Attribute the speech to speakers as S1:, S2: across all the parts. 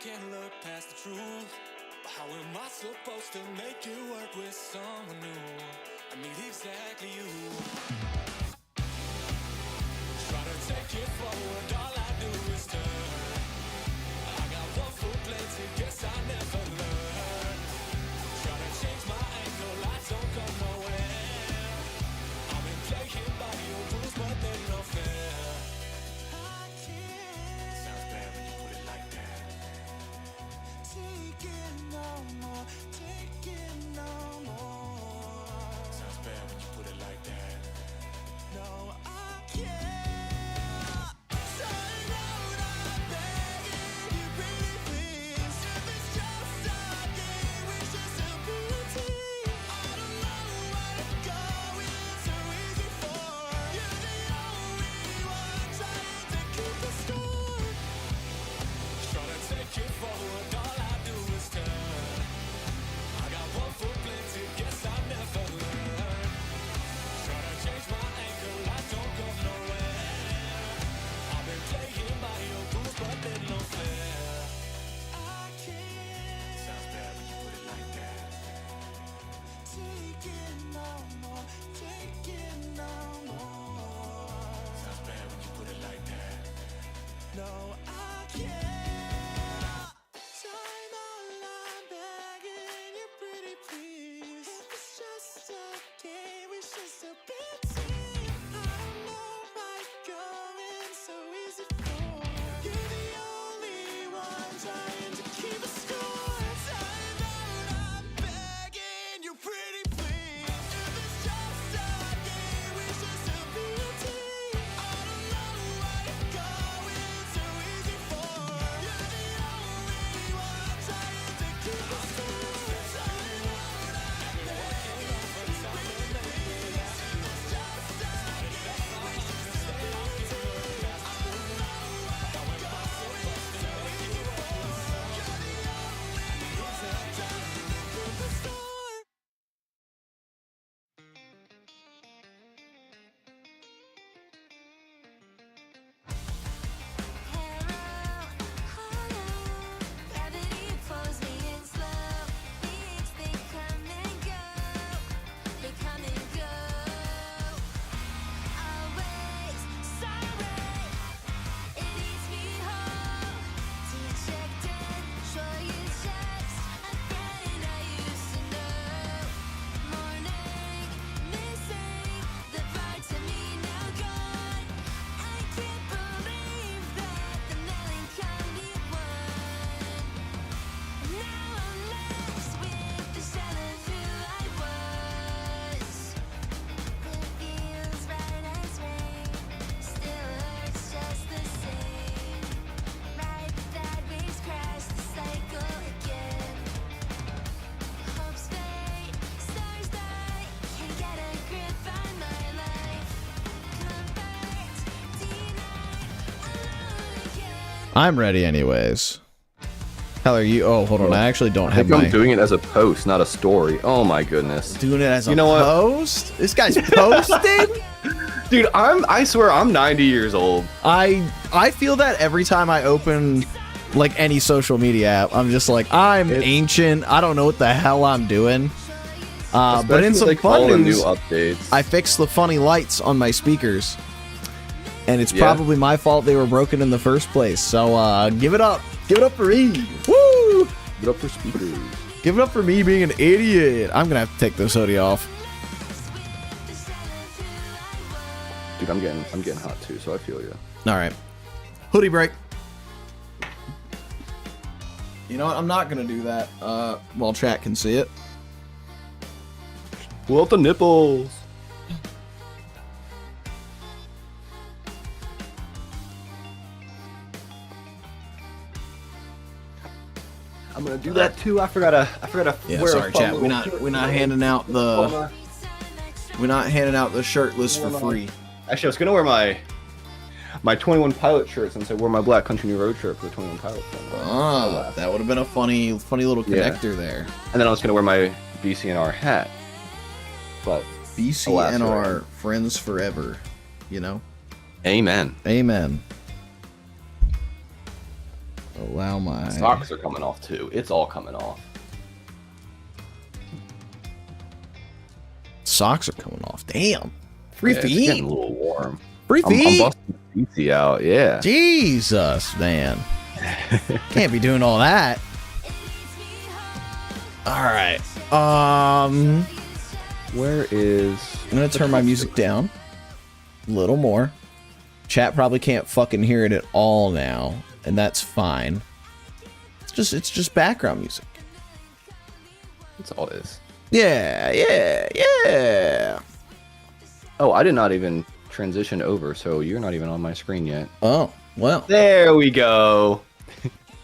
S1: can't look past the truth. But how am I supposed to make it work with someone new? I need exactly you. Try to take it forward, all I do is turn. I got one foot planted, guess I never learn. Try to change my angle, I don't go nowhere. I've been playing by your rules, but they're not fair. I can't. Sounds bad when you put it like that. Take it no more, take it no more. Sounds bad when you put it like that. No, I can't. Turn out, I'm begging you, pretty please. If it's just a game, it's just a beauty. I don't know where to go, it's so easy for. You're the only one trying to keep the score. Trying to take it forward, all I do is turn. I got one foot planted, guess I never learn. Try to change my angle, I don't go nowhere. I've been playing by your rules, but they're no fair. I can't. Sounds bad when you put it like that. Take it no more, take it no more. Sounds bad when you put it like that. No, I can't. Time all I'm begging you, pretty please. If it's just a game, it's just a pity. I don't know why going so easy for. You're the only one trying to keep a score. Time all I'm begging you, pretty please. If it's just a game, it's just a pity. I don't know why going so easy for. You're the only one trying to keep a score. Time all I'm begging you, pretty please. If it's just a game, it's just a pity. I don't know why going so easy for. You're the only one trying to keep a score.
S2: Gravity pulls me in slow. Weeks they come and go. They come and go. Always sorry. It eats me whole. Dejected, sure you just a friend I used to know. Morning, missing the parts of me now gone. I can't believe that the melancholy won. Now I'm left with the shell of who I was. It feels right as rain, still hurts just the same. Right that waves crash the cycle again. Hopes fade, stars die, can't get a grip on my life. Comfort, denied, alone again.
S3: I'm ready anyways. Hell, are you? Oh, hold on. I actually don't
S4: I
S3: have
S4: think
S3: my
S4: I'm doing it as a post, not a story. Oh my goodness.
S3: doing it as a
S4: You know what?
S3: post. This guy's posting.
S4: Dude, I swear I'm 90 years old.
S3: I feel that every time I open like any social media app, I'm just like I'm ancient. I don't know what the hell I'm doing. But in some
S4: Especially, like, all
S3: fun
S4: the
S3: news,
S4: new updates.
S3: I fixed the funny lights on my speakers, and it's
S4: Yeah?
S3: probably my fault they were broken in the first place. So give it up for me. Woo!
S4: Give it up for speakers.
S3: Give it up for me being an idiot. I'm gonna have to take this hoodie off.
S4: Dude, I'm getting hot too, so I feel you.
S3: All right, hoodie break. You know what? I'm not gonna do that while chat can see it.
S4: Pull out the nipples. I'm gonna do that too. I forgot to
S3: Yeah,
S4: wear
S3: sorry,
S4: a fun
S3: chat.
S4: little
S3: We're
S4: shirt
S3: not
S4: today.
S3: handing out the shirtless for free.
S4: Actually, I was gonna wear my 21 Pilot shirt since I wore my Black Country New Road shirt for the 21 Pilot film.
S3: Ah, that would have been a funny little
S4: Yeah.
S3: connector there.
S4: And then I was gonna wear my BCNR hat, but
S3: BCNR, friends forever. You know.
S4: amen.
S3: Amen. Allow my
S4: Socks are coming off too. It's all coming off.
S3: socks are coming off. Damn. Free
S4: Yeah, it's
S3: feet.
S4: getting a little warm.
S3: Free
S4: I'm
S3: feet.
S4: busting the PC out. Yeah.
S3: Jesus, man. Can't be doing all that. All right.
S4: Where is?
S3: I'm gonna turn my music down a little more. Chat probably can't fucking hear it at all now, and that's fine. It's just background music.
S4: That's all it is.
S3: Yeah.
S4: Oh, I did not even transition over, so you're not even on my screen yet.
S3: Oh, well.
S4: There we go.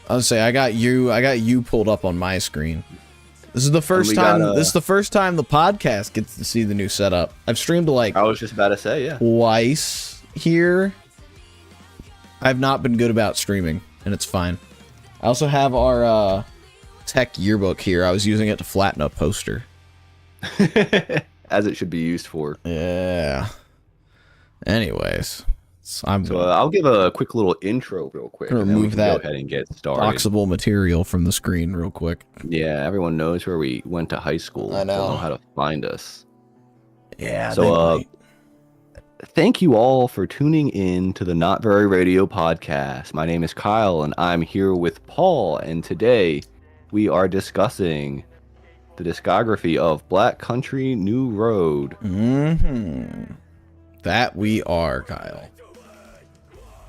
S3: I was say I got you pulled up on my screen. This is the first
S4: we
S3: time
S4: got,
S3: this is the first time the podcast gets to see the new setup. I've streamed like
S4: I was just about to say, yeah.
S3: twice here. I've not been good about streaming, and it's fine. I also have our tech yearbook here. I was using it to flatten a poster.
S4: As it should be used for.
S3: Yeah. Anyways, I'm
S4: So I'll give a quick little intro real quick.
S3: Gonna
S4: And then we
S3: remove
S4: can
S3: that
S4: go ahead and get started.
S3: boxable material from the screen real quick.
S4: Yeah, everyone knows where we went to high school.
S3: I know.
S4: They'll know how to find us.
S3: Yeah.
S4: So, thank you all for tuning in to the Not Very Radio podcast. My name is Kyle, and I'm here with Paul. And today we are discussing the discography of Black Country New Road.
S3: That we are, Kyle.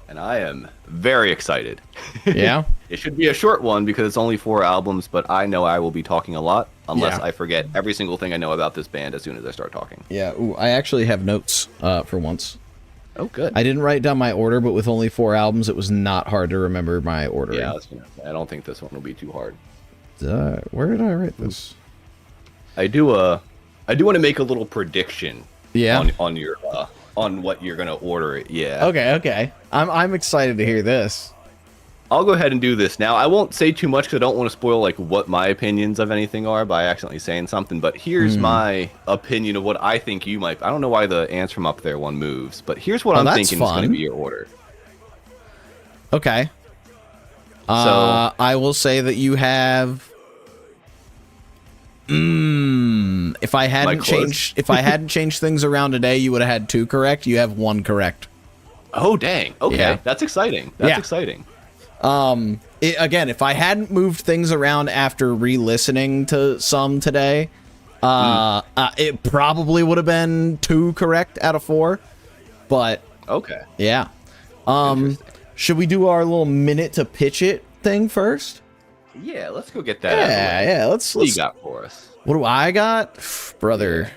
S4: And I am very excited.
S3: Yeah.
S4: It should be a short one because it's only 4 albums, but I know I will be talking a lot unless
S3: Yeah.
S4: I forget every single thing I know about this band as soon as I start talking.
S3: Yeah. Ooh, I actually have notes for once.
S4: Oh, good.
S3: I didn't write down my order, but with only 4 albums, it was not hard to remember my ordering.
S4: Yeah, I don't think this one will be too hard.
S3: Where did I write this?
S4: I do want to make a little prediction.
S3: Yeah.
S4: On your on what you're gonna order. Yeah.
S3: Okay. I'm excited to hear this.
S4: I'll go ahead and do this now. I won't say too much because I don't want to spoil like what my opinions of anything are by accidentally saying something. But here's my opinion of what I think you might. I don't know why the ants from up there one moves, but here's what I'm
S3: that's
S4: thinking is going to
S3: fun.
S4: be your order.
S3: Okay. I will say that you have. If I hadn't
S4: close?
S3: changed things around today, you would have had 2 correct. You have 1 correct.
S4: Oh dang! Okay,
S3: Yeah.
S4: that's exciting. That's
S3: Yeah.
S4: exciting.
S3: Again, if I hadn't moved things around after re-listening to some today, it probably would have been 2 correct out of 4. But
S4: Okay.
S3: yeah,
S4: Interesting.
S3: should we do our little minute to pitch it thing first?
S4: Yeah, let's go get that. out of the way.
S3: Yeah. Let's.
S4: What do you got for us?
S3: What do I got, brother?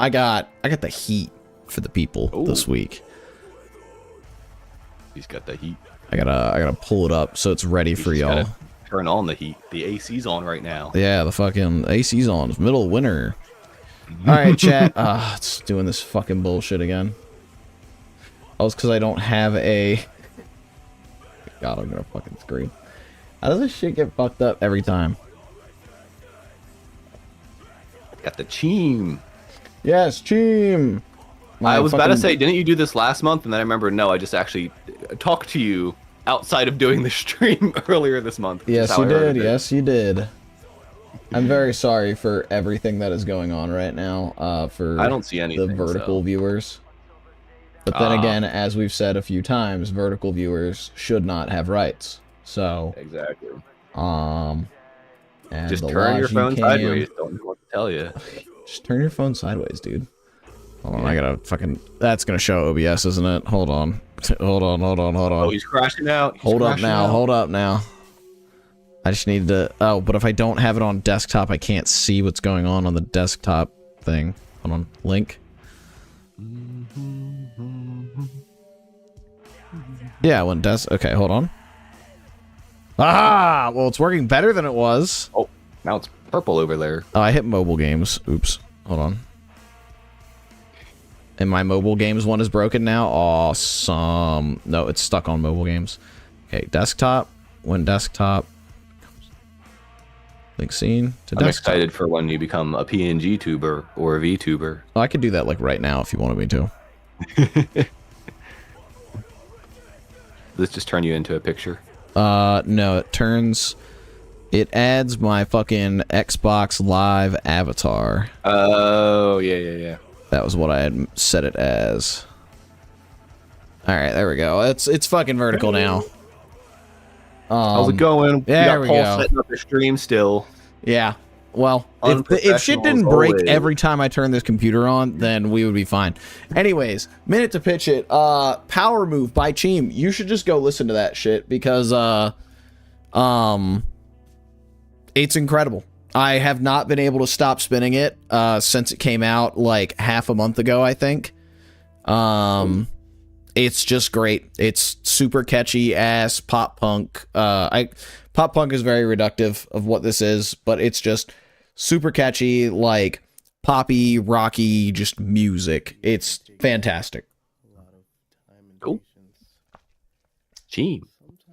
S3: I got the heat for the people
S4: Ooh.
S3: this week.
S4: He's got the heat.
S3: I gotta pull it up so it's ready for
S4: He's
S3: y'all.
S4: gotta turn on the heat. The AC's on right now.
S3: Yeah, the fucking AC's on. It's middle of winter. All right, chat. It's doing this fucking bullshit again. Oh, it's because I don't have a. God, I'm gonna fucking scream. How does this shit get fucked up every time?
S4: Got the cheem.
S3: Yes, team.
S4: I was about to say, didn't you do this last month? And then I remember, no, I just actually talked to you outside of doing the stream earlier this month. which is
S3: Yes,
S4: how
S3: you
S4: I heard
S3: did.
S4: of it.
S3: Yes, you did. I'm very sorry for everything that is going on right now. For
S4: I don't see
S3: the
S4: anything.
S3: vertical
S4: so.
S3: viewers. But then again, as we've said a few times, vertical viewers should not have rights. So,
S4: Exactly.
S3: and
S4: Just
S3: the
S4: turn your
S3: Logi
S4: phone
S3: cam-
S4: sideways. Don't know what to tell you.
S3: Just turn your phone sideways, dude. Hold on, I gotta fucking. That's gonna show OBS, isn't it? Hold on. Hold on.
S4: Oh, he's crashing out. He's
S3: Hold up
S4: crashing
S3: now.
S4: out.
S3: Hold up now. I just need to. Oh, but if I don't have it on desktop, I can't see what's going on the desktop thing. Hold on. Link. Yeah, when okay, hold on. Ah, well, it's working better than it was.
S4: Oh, now it's purple over there.
S3: Oh, I hit mobile games. Oops. Hold on. And my mobile games one is broken now. Awesome. No, it's stuck on mobile games. Okay, desktop. When desktop. Link scene to
S4: I'm
S3: desktop.
S4: excited for when you become a PNG tuber or a VTuber.
S3: Oh, I could do that like right now if you wanted me to.
S4: Let's just turn you into a picture.
S3: No, it adds my fucking Xbox Live avatar.
S4: Oh, yeah.
S3: That was what I had set it as. All right, there we go. It's fucking vertical now.
S4: How's it going?
S3: There
S4: we
S3: we
S4: got Paul
S3: go.
S4: setting up the stream still.
S3: Yeah. Well, if shit
S4: Unprofessional
S3: didn't
S4: as
S3: break
S4: always.
S3: every time I turned this computer on, then we would be fine. Anyways, minute to pitch it. Power Move by Cheem. You should just go listen to that shit because it's incredible. I have not been able to stop spinning it since it came out like half a month ago, I think. It's just great. It's super catchy ass pop punk. Pop punk is very reductive of what this is, but it's just super catchy, like poppy, rocky, just music. It's fantastic.
S4: Cool. Gee.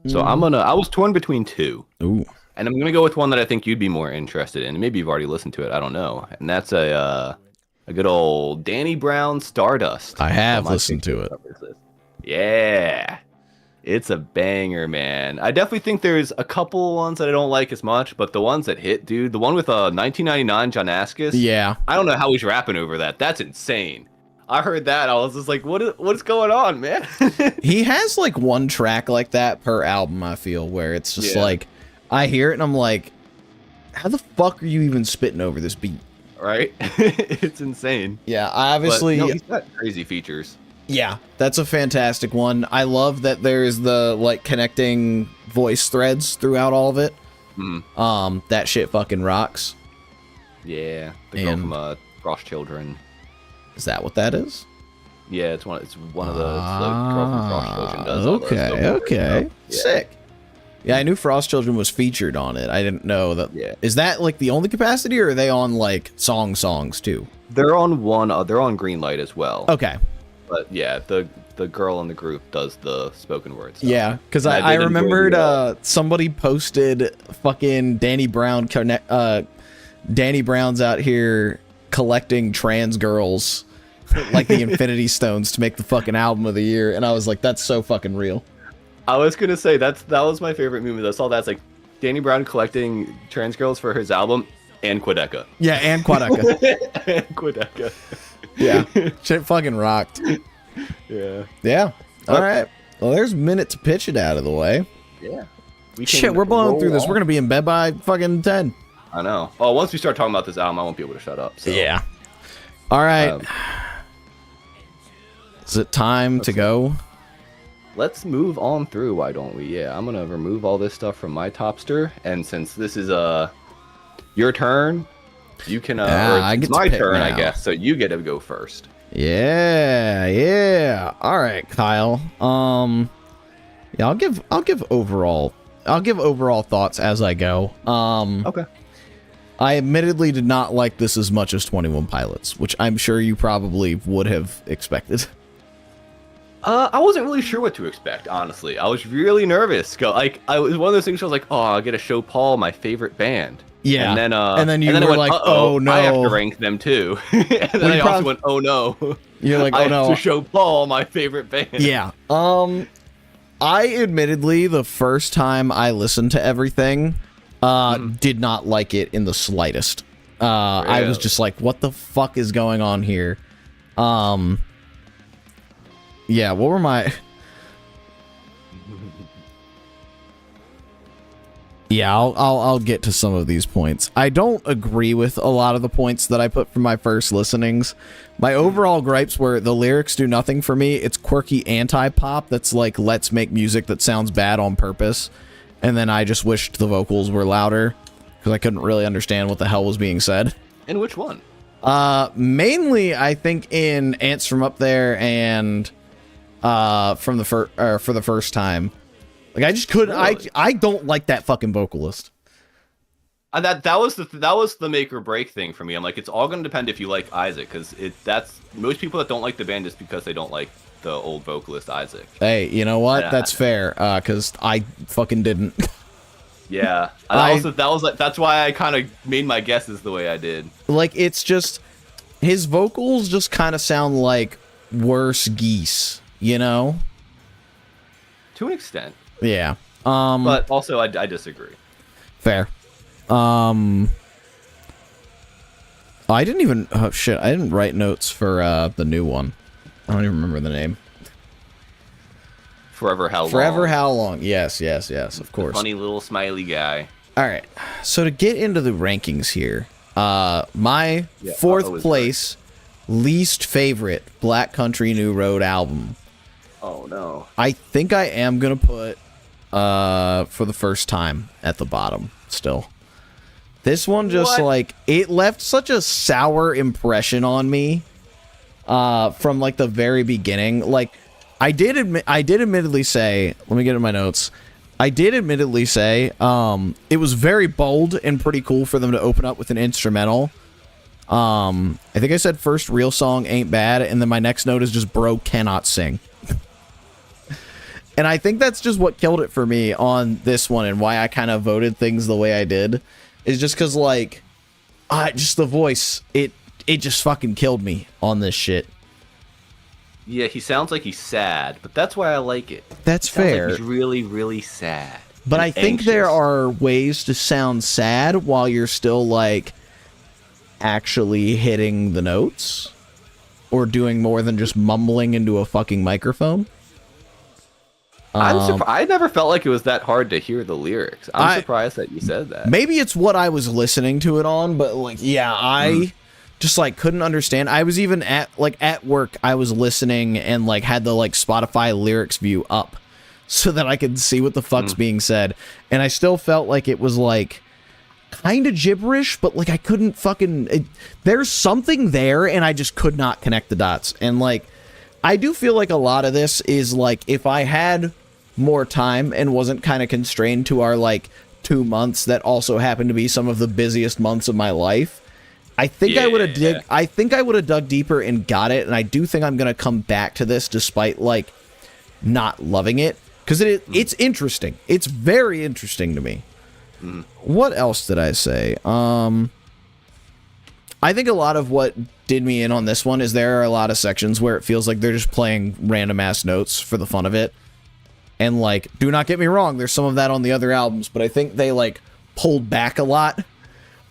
S4: So I was torn between two.
S3: Ooh.
S4: And I'm gonna go with one that I think you'd be more interested in. Maybe you've already listened to it. I don't know. And that's a good old Danny Brown Stardust.
S3: I have
S4: on my
S3: listened to it.
S4: favorites list. Yeah, it's a banger, man. I definitely think there's a couple ones that I don't like as much, but the ones that hit, dude, the one with 1999 John Askis.
S3: Yeah.
S4: I don't know how he's rapping over that. That's insane. I heard that. I was just like, what's going on, man?
S3: He has like one track like that per album, I feel, where it's just
S4: Yeah.
S3: like I hear it and I'm like, how the fuck are you even spitting over this beat?
S4: Right? It's insane.
S3: Yeah, I obviously
S4: But, no, he's got crazy features.
S3: yeah, that's a fantastic one. I love that there's the like connecting voice threads throughout all of it.
S4: Mhm.
S3: That shit fucking rocks.
S4: Yeah, the girl
S3: And-
S4: from Frost Children.
S3: Is that what that is?
S4: Yeah, it's one of the girl from Frost Children does all those
S3: Okay,
S4: vocals and
S3: okay.
S4: stuff. Yeah.
S3: Sick. Yeah, I knew Frost Children was featured on it. I didn't know that.
S4: Yeah.
S3: Is that like the only capacity, or are they on like songs too?
S4: They're on they're on Greenlight as well.
S3: Okay.
S4: But yeah, the girl in the group does the spoken word stuff.
S3: Yeah, because
S4: And
S3: I
S4: did enjoy
S3: remembered
S4: the,
S3: somebody posted fucking Danny Brown's out here collecting trans girls like the Infinity Stones to make the fucking album of the year, and I was like, that's so fucking real.
S4: I was gonna say that was my favorite movie. I saw that's like Danny Brown collecting trans girls for his album and Quedeca.
S3: Yeah, and Quadeca.
S4: And Quedeca.
S3: Yeah, shit fucking rocked.
S4: Yeah.
S3: Yeah. All right. Well, there's a minute to pitch it out of the way.
S4: Yeah.
S3: Shit, we're blowing through this. We're gonna be in bed by fucking 10.
S4: I know. Oh, once we start talking about this album, I won't be able to shut up. So.
S3: Yeah. All right.
S4: Um,
S3: Is it time to go?
S4: Let's move on through, why don't we? Yeah, I'm gonna remove all this stuff from my topster, and since this is your turn, you can
S3: Yeah,
S4: or
S3: I
S4: it's
S3: get to
S4: my
S3: pick
S4: turn, I
S3: now.
S4: guess. So you get to go first.
S3: Yeah. All right, Kyle. Yeah, I'll give overall thoughts as I go.
S4: Okay.
S3: I admittedly did not like this as much as 21 Pilots, which I'm sure you probably would have expected.
S4: I wasn't really sure what to expect, honestly. I was really nervous. I was one of those things where I was like, oh, I'll get to show Paul my favorite band.
S3: Yeah.
S4: And then
S3: you
S4: I
S3: were
S4: went,
S3: like,
S4: "Uh-oh,
S3: oh, no.
S4: I have to rank them too. And then
S3: Well,
S4: I
S3: you
S4: also
S3: prob-
S4: went, oh no.
S3: You're like,
S4: I
S3: oh no.
S4: have to show Paul my favorite band.
S3: Yeah. I admittedly, the first time I listened to everything, did not like it in the slightest. I was
S4: Really?
S3: just like, what the fuck is going on here? Yeah, what were my... Yeah, I'll get to some of these points. I don't agree with a lot of the points that I put from my first listenings. My overall gripes were the lyrics do nothing for me. It's quirky anti-pop that's like, let's make music that sounds bad on purpose. And then I just wished the vocals were louder because I couldn't really understand what the hell was being said.
S4: And which one?
S3: Mainly, I think in Ants from Up There and for the first time. Like I just couldn't.
S4: Really?
S3: I don't like that fucking vocalist.
S4: That was the make or break thing for me. I'm like, it's all going to depend if you like Isaac, because that's most people that don't like the band is because they don't like the old vocalist Isaac.
S3: Hey, you know what?
S4: Yeah.
S3: That's fair. Because I fucking didn't.
S4: Yeah, that's why I kind of made my guesses the way I did.
S3: Like it's just his vocals just kind of sound like worse geese. You know?
S4: To an extent.
S3: Yeah.
S4: But also, I disagree.
S3: Fair. I didn't even... Oh, shit. I didn't write notes for the new one. I don't even remember the name.
S4: Forever How Long.
S3: Forever How Long. Yes, of course.
S4: Funny little smiley guy.
S3: All right. So to get into the rankings here, my fourth place, least favorite Black Country New Road album.
S4: Oh, no.
S3: I think I am going to put, for the first time, at the bottom still. This one just, like, it left such a sour impression on me from, like, the very beginning. Like, I did admittedly say, let me get in my notes. I did admittedly say it was very bold and pretty cool for them to open up with an instrumental. I think I said first real song ain't bad, and then my next note is just bro cannot sing. And I think that's just what killed it for me on this one, and why I kind of voted things the way I did, is just because, like, just the voice, it just fucking killed me on this shit.
S4: Yeah, he sounds like he's sad, but that's why I like it.
S3: That's fair.
S4: Like he's really, really sad.
S3: But I think
S4: anxious.
S3: there are ways to sound sad while you're still, like, actually hitting the notes, or doing more than just mumbling into a fucking microphone.
S4: I'm surprised. I never felt like it was that hard to hear the lyrics. I'm surprised that you said that.
S3: Maybe it's what I was listening to it on, but, like, yeah, I just, like, couldn't understand. I was even at work, I was listening and, like, had the, like, Spotify lyrics view up so that I could see what the fuck's being said. And I still felt like it was, like, kind of gibberish, but, like, I couldn't fucking... there's something there, and I just could not connect the dots. And, like, I do feel like a lot of this is, like, if I had more time and wasn't kind of constrained to our, like, 2 months that also happened to be some of the busiest months of my life, I think I would have dug deeper and got it, and I do think I'm going to come back to this despite, like, not loving it, because it's interesting. It's very interesting to me. What else did I say? I think a lot of what did me in on this one is there are a lot of sections where it feels like they're just playing random ass notes for the fun of it. And, like, do not get me wrong, there's some of that on the other albums, but I think they, like, pulled back a lot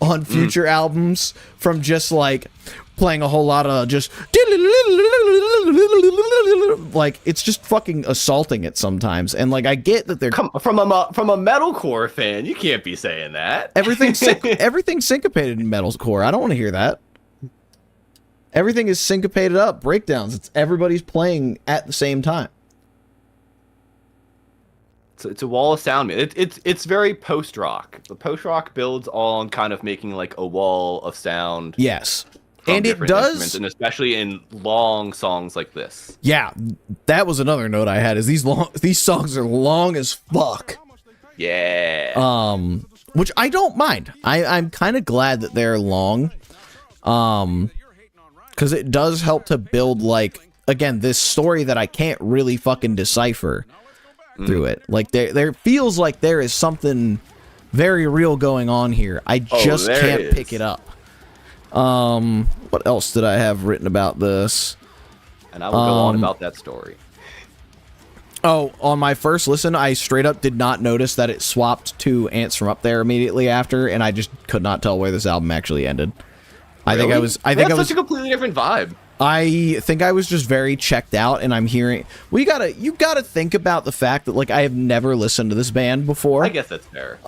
S3: on future albums from just, like, playing a whole lot of just... Like, it's just fucking assaulting it sometimes. And, like, I get that they're...
S4: From a metalcore fan, you can't be saying that.
S3: Everything's syncopated in metalcore. I don't want to hear that. Everything is syncopated up, breakdowns. It's everybody's playing at the same time.
S4: It's a wall of sound. It's very post rock. The post rock builds on kind of making like a wall of sound.
S3: Yes, and it does,
S4: and especially in long songs like this.
S3: Yeah, that was another note I had. Is these songs are long as fuck.
S4: Yeah.
S3: Which I don't mind. I'm kind of glad that they're long. Because it does help to build, like, again, this story that I can't really fucking decipher through it. Like, there feels like there is something very real going on here. I just can't pick it up. What else did I have written about this?
S4: And I will go on about that story.
S3: Oh, on my first listen, I straight up did not notice that it swapped to Ants from Up There immediately after, and I just could not tell where this album actually ended.
S4: Really?
S3: I think I was
S4: such a completely different vibe.
S3: I think I was just very checked out, and I'm hearing... Well, you gotta think about the fact that, like, I have never listened to this band before.
S4: I guess that's fair.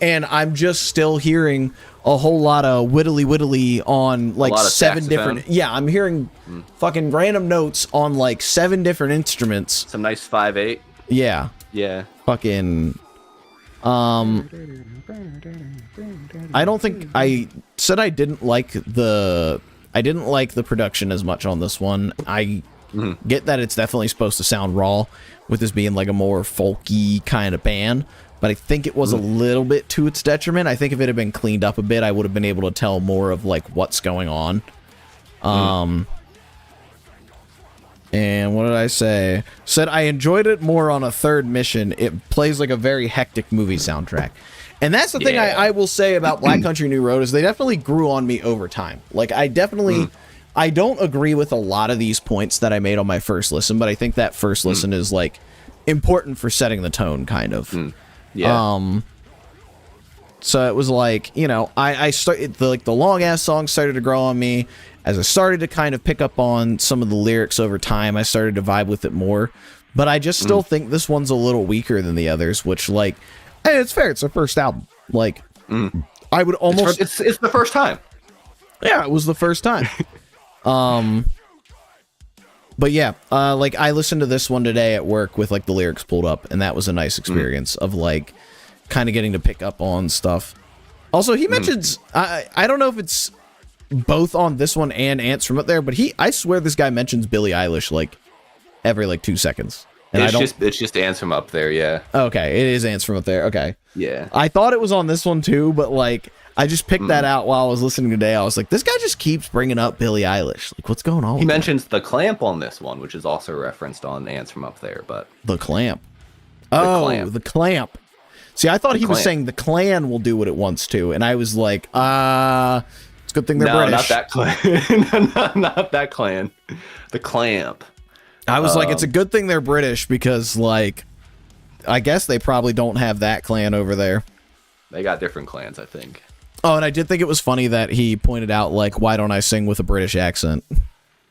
S3: And I'm just still hearing a whole lot of whittly on, like, 7 different... Yeah, I'm hearing fucking random notes on, like, 7 different instruments.
S4: Some nice 5/8.
S3: Yeah.
S4: Yeah.
S3: Fucking... I don't think... I said I didn't like the... I didn't like the production as much on this one. I get that it's definitely supposed to sound raw, with this being like a more folky kind of band, but I think it was a little bit to its detriment. I think if it had been cleaned up a bit, I would have been able to tell more of, like, what's going on. And what did I say? Said I enjoyed it more on a third mission. It plays like a very hectic movie soundtrack. And that's the thing I will say about Black Country New Road is they definitely grew on me over time. Like, I definitely... I don't agree with a lot of these points that I made on my first listen, but I think that first listen is, like, important for setting the tone, kind of.
S4: Yeah.
S3: So it was like, you know, I started the long ass song started to grow on me. As I started to kind of pick up on some of the lyrics over time, I started to vibe with it more. But I just still think this one's a little weaker than the others, which, like, hey, it's fair. It's their first album. Like, I would almost.
S4: It's the first time.
S3: Yeah, it was the first time. But yeah, like I listened to this one today at work with like the lyrics pulled up, and that was a nice experience of like kind of getting to pick up on stuff. Also, he mentions I don't know if it's both on this one and Ants from Up There, but I swear this guy mentions Billie Eilish like every like 2 seconds. And
S4: It's just Ants from Up There, yeah.
S3: Okay, it is Ants from Up There. Okay.
S4: Yeah.
S3: I thought it was on this one too, but like I just picked that out while I was listening today. I was like, this guy just keeps bringing up Billie Eilish. Like, what's going on?
S4: He mentions the clamp on this one, which is also referenced on Ants from Up There, but
S3: The Clamp. Oh, the Clamp. See, I thought he was saying the Clan will do what it wants to, and I was like, it's a good thing they're British.
S4: Not that clan. not that clan. The Clamp.
S3: I was like, it's a good thing they're British because, like, I guess they probably don't have that clan over there.
S4: They got different clans, I think.
S3: Oh, and I did think it was funny that he pointed out, like, why don't I sing with a British accent?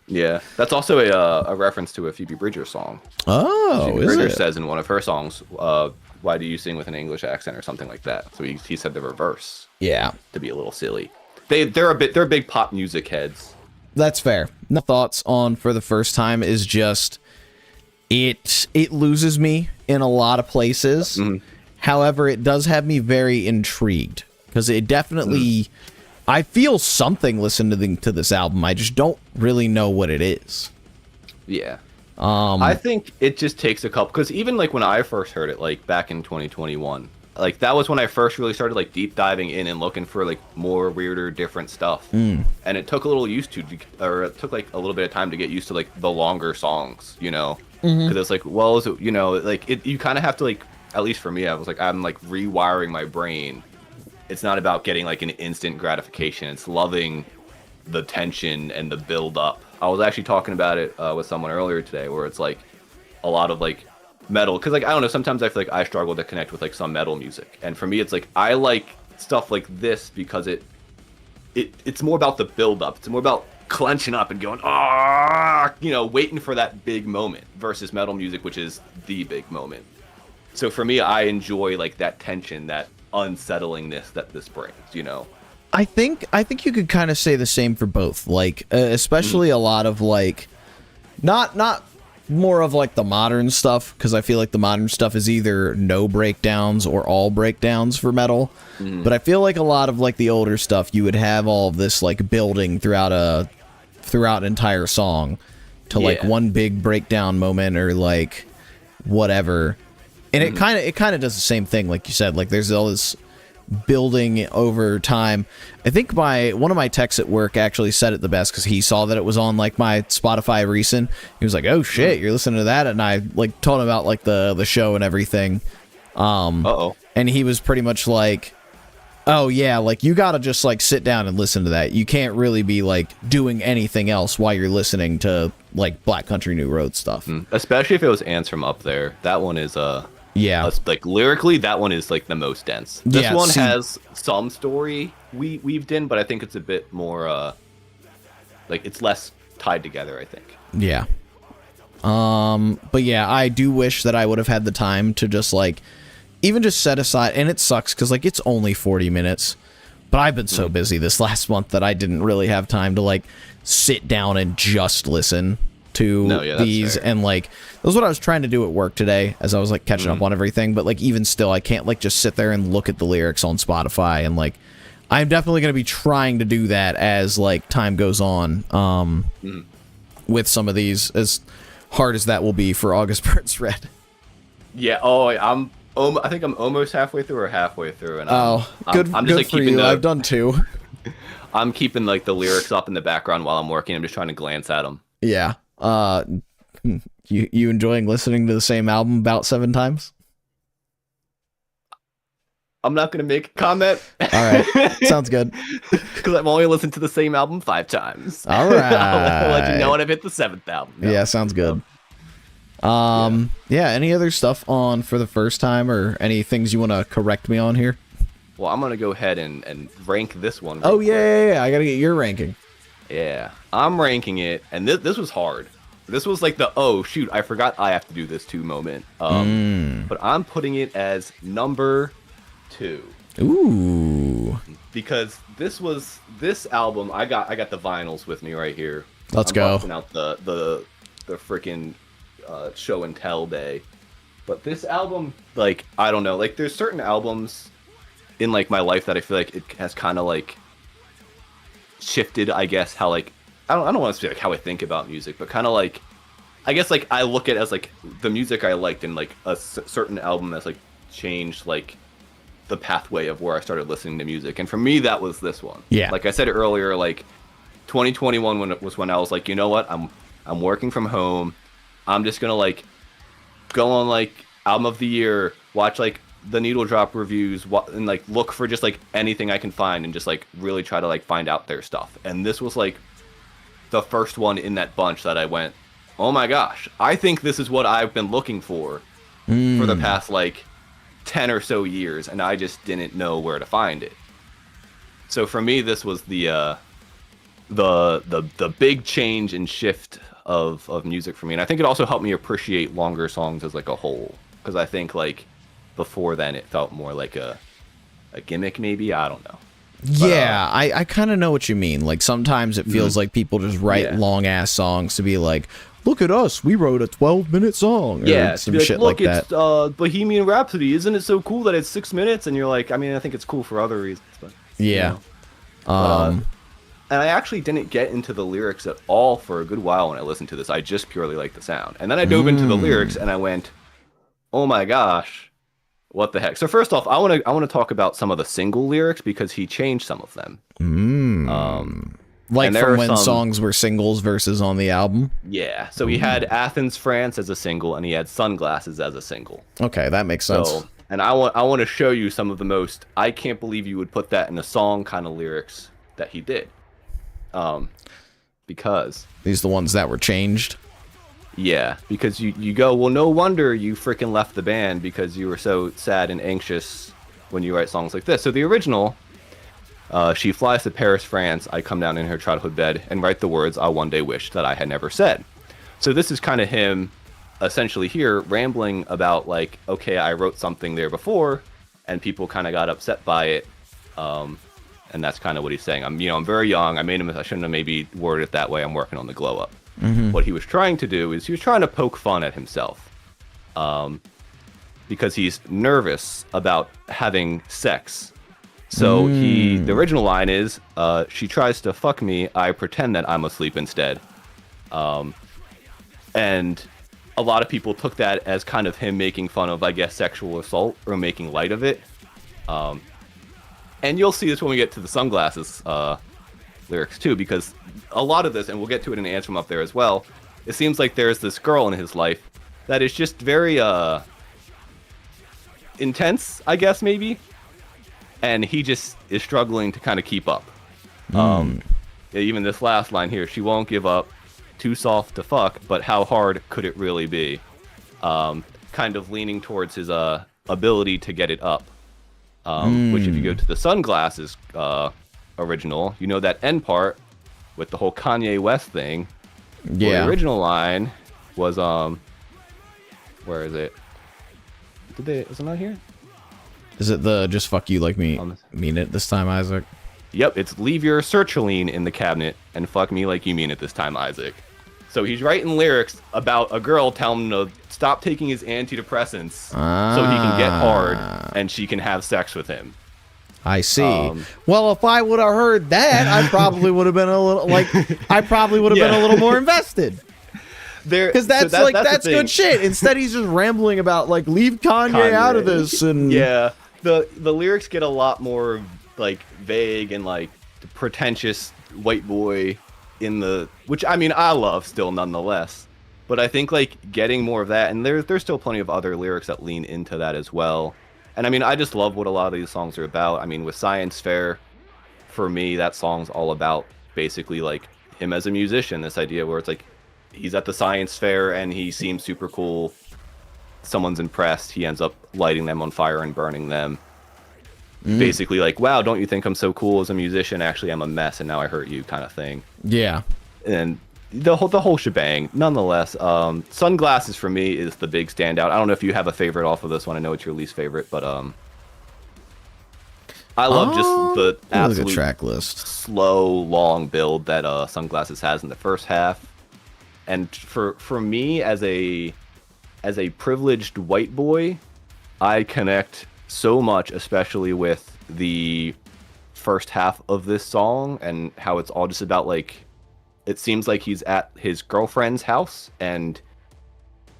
S4: Yeah, that's also a reference to a Phoebe Bridgers song.
S3: Oh,
S4: Phoebe
S3: is
S4: Bridgers
S3: it?
S4: says in one of her songs, why do you sing with an English accent or something like that? So he said the reverse
S3: Yeah,
S4: to be a little silly. They're big pop music heads.
S3: that's fair. No thoughts on For the First Time is just it loses me in a lot of places. However, it does have me very intrigued because it definitely I feel something listening to this album. I just don't really know what it is.
S4: Yeah. I think it just takes a couple, because even like when I first heard it, like back in 2021, like that was when I first really started like deep diving in and looking for like more weirder, different stuff. And it took a little it took like a little bit of time to get used to like the longer songs, you know, because it's like, well, is it, you know, like you kind of have to like, at least for me, I was like, I'm like rewiring my brain. It's not about getting like an instant gratification. It's loving the tension and the build up. I was actually talking about it with someone earlier today, where it's like a lot of like metal, because like I don't know, sometimes I feel like I struggle to connect with like some metal music, and for me it's like I like stuff like this because it's more about the build up. It's more about clenching up and going, you know, waiting for that big moment, versus metal music, which is the big moment. So for me, I enjoy like that tension, that unsettlingness that this brings, you know.
S3: I think you could kind of say the same for both, like especially a lot of like not more of like the modern stuff, because I feel like the modern stuff is either no breakdowns or all breakdowns for metal. But I feel like a lot of like the older stuff, you would have all of this like building throughout an entire song to like one big breakdown moment or like whatever. And it kind of does the same thing, like you said. Like there's all this building over time. I think one of my techs at work actually said it the best, because he saw that it was on like my Spotify recent. He was like, "Oh shit, you're listening to that?" And I like told him about like the show and everything. And he was pretty much like, "Oh yeah, like you gotta just like sit down and listen to that. You can't really be like doing anything else while you're listening to like Black Country New Road stuff."
S4: Especially if it was Ants from Up There. That one is like lyrically, that one is like the most dense. This one has some story weaved in, but I think it's a bit more like it's less tied together, I think.
S3: Yeah. But yeah, I do wish that I would have had the time to just like even just set aside, and it sucks because like it's only 40 minutes, but I've been so busy this last month that I didn't really have time to like sit down and just listen to these. And like that was what I was trying to do at work today as I was like catching up on everything, but like even still I can't like just sit there and look at the lyrics on Spotify, and like I'm definitely going to be trying to do that as like time goes on with some of these, as hard as that will be for August Burns Red.
S4: Yeah, I think I'm almost halfway through, and
S3: I'm just like for you. I've done 2.
S4: I'm keeping like the lyrics up in the background while I'm working. I'm just trying to glance at them.
S3: Yeah. You enjoying listening to the same album about 7 times?
S4: I'm not gonna make a comment.
S3: All right, sounds good.
S4: Because I've only listened to the same album 5 times.
S3: All right,
S4: I'll let you know when I've hit the 7th album.
S3: Yeah, sounds good. Yeah, any other stuff on for the first time, or any things you want to correct me on here?
S4: Well, I'm gonna go ahead and rank this one.
S3: Oh,
S4: real quick.
S3: yeah, I gotta get your ranking.
S4: Yeah, I'm ranking it, and this was hard. This was like the, oh shoot, I forgot I have to do this too moment. But I'm putting it as number 2
S3: Ooh.
S4: because this album. I got the vinyls with me right here.
S3: Let's
S4: I'm
S3: go.
S4: busting out the freaking show and tell day. But this album, like, I don't know, like there's certain albums in like my life that I feel like it has kind of like shifted, I guess, how like I don't want to say like how I think about music, but kind of like I guess like I look at it as like the music I liked in like a certain album that's like changed like the pathway of where I started listening to music. And for me, that was this one.
S3: Yeah.
S4: Like I said earlier, like 2021 when I was like, you know what, I'm working from home. I'm just gonna like go on like album of the year, watch like the Needle Drop reviews, and like look for just like anything I can find, and just like really try to like find out their stuff. And this was like the first one in that bunch that I went, oh my gosh, I think this is what I've been looking for the past like 10 or so years, and I just didn't know where to find it. So for me, this was the big change and shift of music for me. And I think it also helped me appreciate longer songs as like a whole, because I think like before then it felt more like a gimmick, maybe, I don't know.
S3: Yeah, I kind of know what you mean. Like sometimes it feels like people just write long ass songs to be like, look at us, we wrote a 12-minute song. Or
S4: Yeah,
S3: some
S4: to be like,
S3: shit
S4: look,
S3: like that.
S4: it's Bohemian Rhapsody. Isn't it so cool that it's 6 minutes? And you're like, I mean, I think it's cool for other reasons, but
S3: Yeah.
S4: you know. And I actually didn't get into the lyrics at all for a good while when I listened to this. I just purely liked the sound. And then I dove into the lyrics and I went, oh my gosh, what the heck? So first off, I want to talk about some of the single lyrics because he changed some of them.
S3: Like
S4: and there
S3: from
S4: are
S3: when
S4: some-
S3: songs were singles versus on the album.
S4: Yeah. So he had Athens, France as a single, and he had Sunglasses as a single.
S3: Okay, that makes sense.
S4: So, and I want to show you some of the most I can't believe you would put that in a song kind of lyrics that he did. Because
S3: These are the ones that were changed.
S4: yeah, because you go, well, no wonder you freaking left the band because you were so sad and anxious when you write songs like this. So the original, she flies to Paris, France. I come down in her childhood bed and write the words I one day wished that I had never said. So this is kind of him essentially here rambling about like, okay, I wrote something there before and people kind of got upset by it. And that's kind of what he's saying. I'm very young. I made him. I shouldn't have maybe worded it that way. I'm working on the glow up. What he was trying to do is he was trying to poke fun at himself, because he's nervous about having sex. So the original line is, she tries to fuck me. I pretend that I'm asleep instead. And a lot of people took that as kind of him making fun of, I guess, sexual assault or making light of it. And you'll see this when we get to the Sunglasses lyrics too, because a lot of this, and we'll get to it in Anthem up there as well, it seems like there's this girl in his life that is just very intense, I guess, maybe. And he just is struggling to kind of keep up. Even this last line here, she won't give up, too soft to fuck, but how hard could it really be? Kind of leaning towards his ability to get it up. Which if you go to the Sunglasses original, you know that end part with the whole Kanye West thing.
S3: Yeah.
S4: Well, the original line was where is it? Is it not here?
S3: Is it the just fuck you like me
S4: On this-
S3: mean it this time, Isaac?
S4: Yep, it's leave your sertraline in the cabinet and fuck me like you mean it this time, Isaac. So he's writing lyrics about a girl telling him to stop taking his antidepressants so he can get hard and she can have sex with him.
S3: I see. Well, if I would have heard that, I probably would have been a little been a little more invested. Because that's
S4: the thing.
S3: good shit. Instead, he's just rambling about like leave Kanye out of this and
S4: Yeah, the lyrics get a lot more like vague and like pretentious white boy in the, which I mean I love still nonetheless, but I think like getting more of that, and there's still plenty of other lyrics that lean into that as well. And I mean I just love what a lot of these songs are about. I mean with Science Fair, for me that song's all about basically like him as a musician, this idea where it's like he's at the science fair and he seems super cool. Someone's impressed. He ends up lighting them on fire and burning them. Basically, like, wow, don't you think I'm so cool as a musician? Actually, I'm a mess, and now I hurt you, kind of thing.
S3: Yeah.
S4: And the whole shebang. Nonetheless, Sunglasses for me is the big standout. I don't know if you have a favorite off of this one. I know it's your least favorite, but I love just the
S3: That was a
S4: absolute
S3: good track list.
S4: slow, long build that Sunglasses has in the first half. And for me as a privileged white boy, I connect so much, especially with the first half of this song and how it's all just about, like, it seems like he's at his girlfriend's house and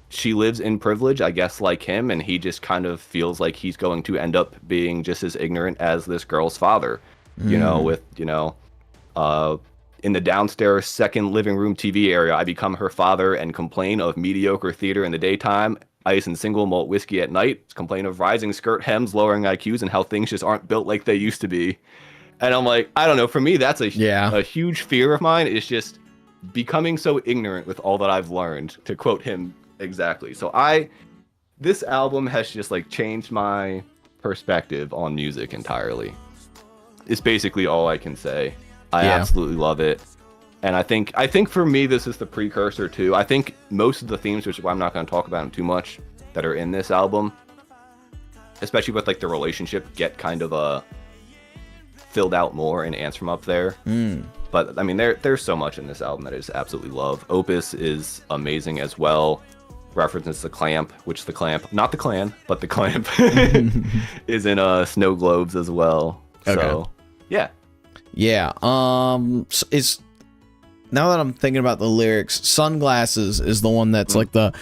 S4: she lives in privilege, I guess, like him, and he just kind of feels like he's going to end up being just as ignorant as this girl's father, you know, with, you know, in the downstairs second living room TV area, I become her father and complain of mediocre theater in the daytime, ice and single malt whiskey at night, complain of rising skirt hems, lowering IQs, and how things just aren't built like they used to be. And I'm like, I don't know, for me, that's a huge fear of mine, is just becoming so ignorant with all that I've learned, to quote him exactly. So this album has just, like, changed my perspective on music entirely. It's basically all I can say. I absolutely love it. And I think for me, this is the precursor to, I think most of the themes, which I'm not going to talk about them too much, that are in this album, especially with, like, the relationship, get kind of filled out more in Ants From Up There. But I mean, there's so much in this album that I just absolutely love. Opus is amazing as well. References the Clamp, which the Clamp, not the Clan, but the Clamp, is in Snow Globes as well.
S3: Okay.
S4: So yeah.
S3: Yeah. Is now that I'm thinking about the lyrics, Sunglasses is the one that's like the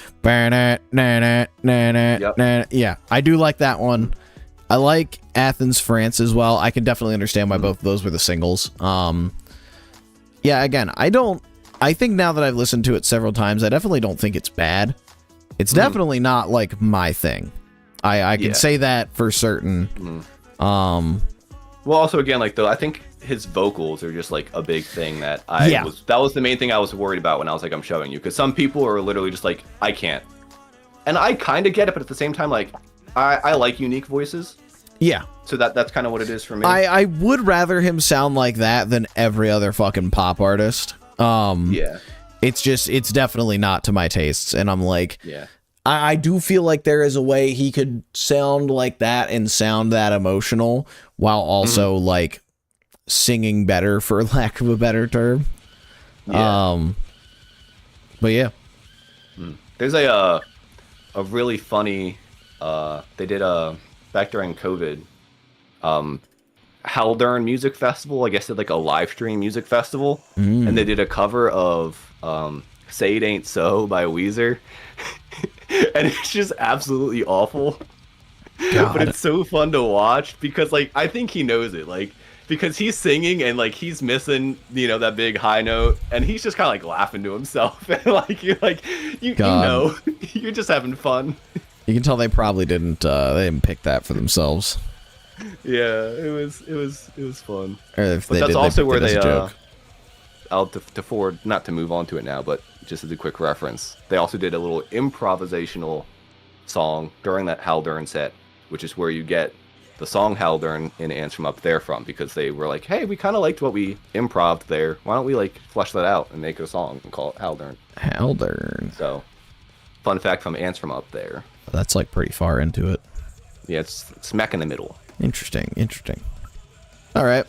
S3: yeah, I do like that one. I like Athens, France as well. I can definitely understand why both of those were the singles. Yeah, again, I think now that I've listened to it several times, I definitely don't think it's bad. It's definitely not, like, my thing. I can say that for certain.
S4: Well, also, again, like, I think his vocals are just, like, a big thing that that was the main thing I was worried about when I was like, I'm showing you. Because some people are literally just like, I can't. And I kind of get it, but at the same time, like, I like unique voices.
S3: Yeah.
S4: So that's kind of what it is for me.
S3: I would rather him sound like that than every other fucking pop artist.
S4: Yeah.
S3: It's definitely not to my tastes. And I'm like,
S4: yeah.
S3: I do feel like there is a way he could sound like that and sound that emotional while also like singing better, for lack of a better term.
S4: Yeah.
S3: But yeah.
S4: There's a really funny, they did back during COVID, Haldern Music Festival, I guess, did like a live stream music festival, and they did a cover of Say It Ain't So by Weezer. And it's just absolutely awful.
S3: God.
S4: But it's so fun to watch because, like, I think he knows it, like, because he's singing and, like, he's missing, you know, that big high note, and he's just kind of like laughing to himself, and you know, you're just having fun.
S3: You can tell they probably didn't pick that for themselves.
S4: Yeah, it was fun.
S3: Or if
S4: But
S3: they
S4: that's
S3: did,
S4: also
S3: they
S4: where
S3: picked it
S4: they
S3: as a joke.
S4: to forward, not to move on to it now, but just as a quick reference, they also did a little improvisational song during that Haldern set, which is where you get the song Haldern in Ants From Up There from, because they were like, hey, we kind of liked what we improv'd there. Why don't we, like, flesh that out and make a song and call it Haldern?
S3: Haldern.
S4: So, fun fact from Ants From Up There.
S3: That's like pretty far into it.
S4: Yeah, it's smack in the middle.
S3: Interesting. All right,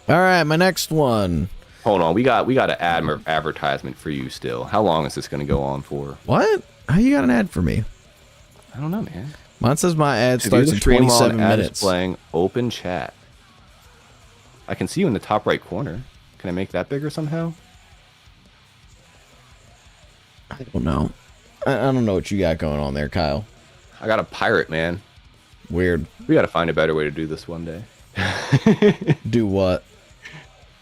S3: my next one.
S4: Hold on, we got an advertisement for you still. How long is this going to go on for?
S3: What? How you got an ad for me?
S4: I don't know, man.
S3: Mine says my ad
S4: To view
S3: starts
S4: the
S3: in
S4: stream
S3: 27
S4: ad
S3: minutes.
S4: displaying open chat. I can see you in the top right corner. Can I make that bigger somehow?
S3: I don't know. I don't know what you got going on there, Kyle.
S4: I got a pirate, man.
S3: Weird.
S4: We got to find a better way to do this one day.
S3: Do what?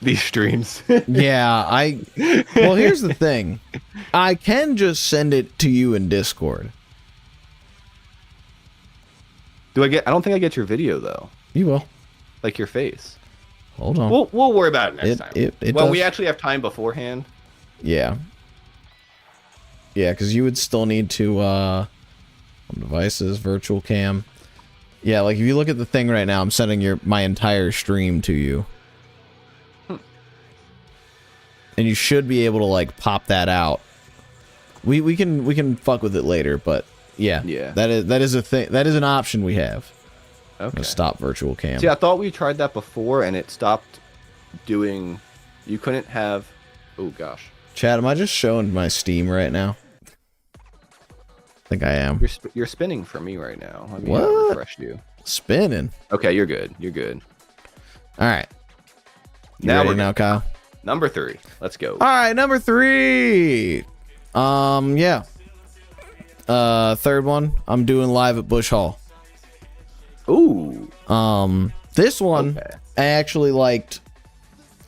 S4: These streams.
S3: Yeah, well, here's the thing. I can just send it to you in Discord.
S4: I don't think I get your video though.
S3: You will.
S4: Like your face.
S3: Hold on.
S4: We'll worry about it next time.
S3: It
S4: Well,
S3: does.
S4: we actually have time beforehand.
S3: Yeah. Yeah, because you would still need to, on devices, virtual cam. Yeah, like if you look at the thing right now, I'm sending my entire stream to you. And you should be able to like pop that out. We can fuck with it later, but yeah. That is a thing. That is an option we have.
S4: Okay.
S3: Stop virtual cam.
S4: See, I thought we tried that before and it stopped doing. You couldn't have. Oh gosh.
S3: Chad, am I just showing my Steam right now? I think I am.
S4: You're spinning for me right now. Let me
S3: What?
S4: refresh you.
S3: Spinning.
S4: Okay, you're good. You're good.
S3: All right. You
S4: Now
S3: ready
S4: we're
S3: now, Kyle?
S4: Number 3. Let's go.
S3: All right, number 3. Yeah. Third one, I'm doing Live at Bush Hall.
S4: Ooh.
S3: This one
S4: Okay.
S3: I actually liked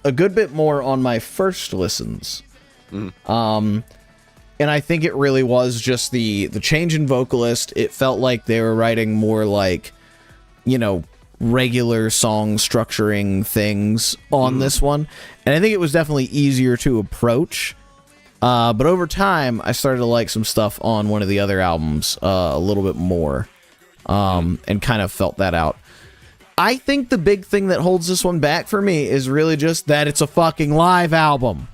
S3: a good bit more on my first listens. And I think it really was just the change in vocalist. It felt like they were writing more like, you know, regular song structuring things on this one. And I think it was definitely easier to approach. But over time, I started to like some stuff on one of the other albums a little bit more. And kind of felt that out. I think the big thing that holds this one back for me is really just that it's a fucking live album.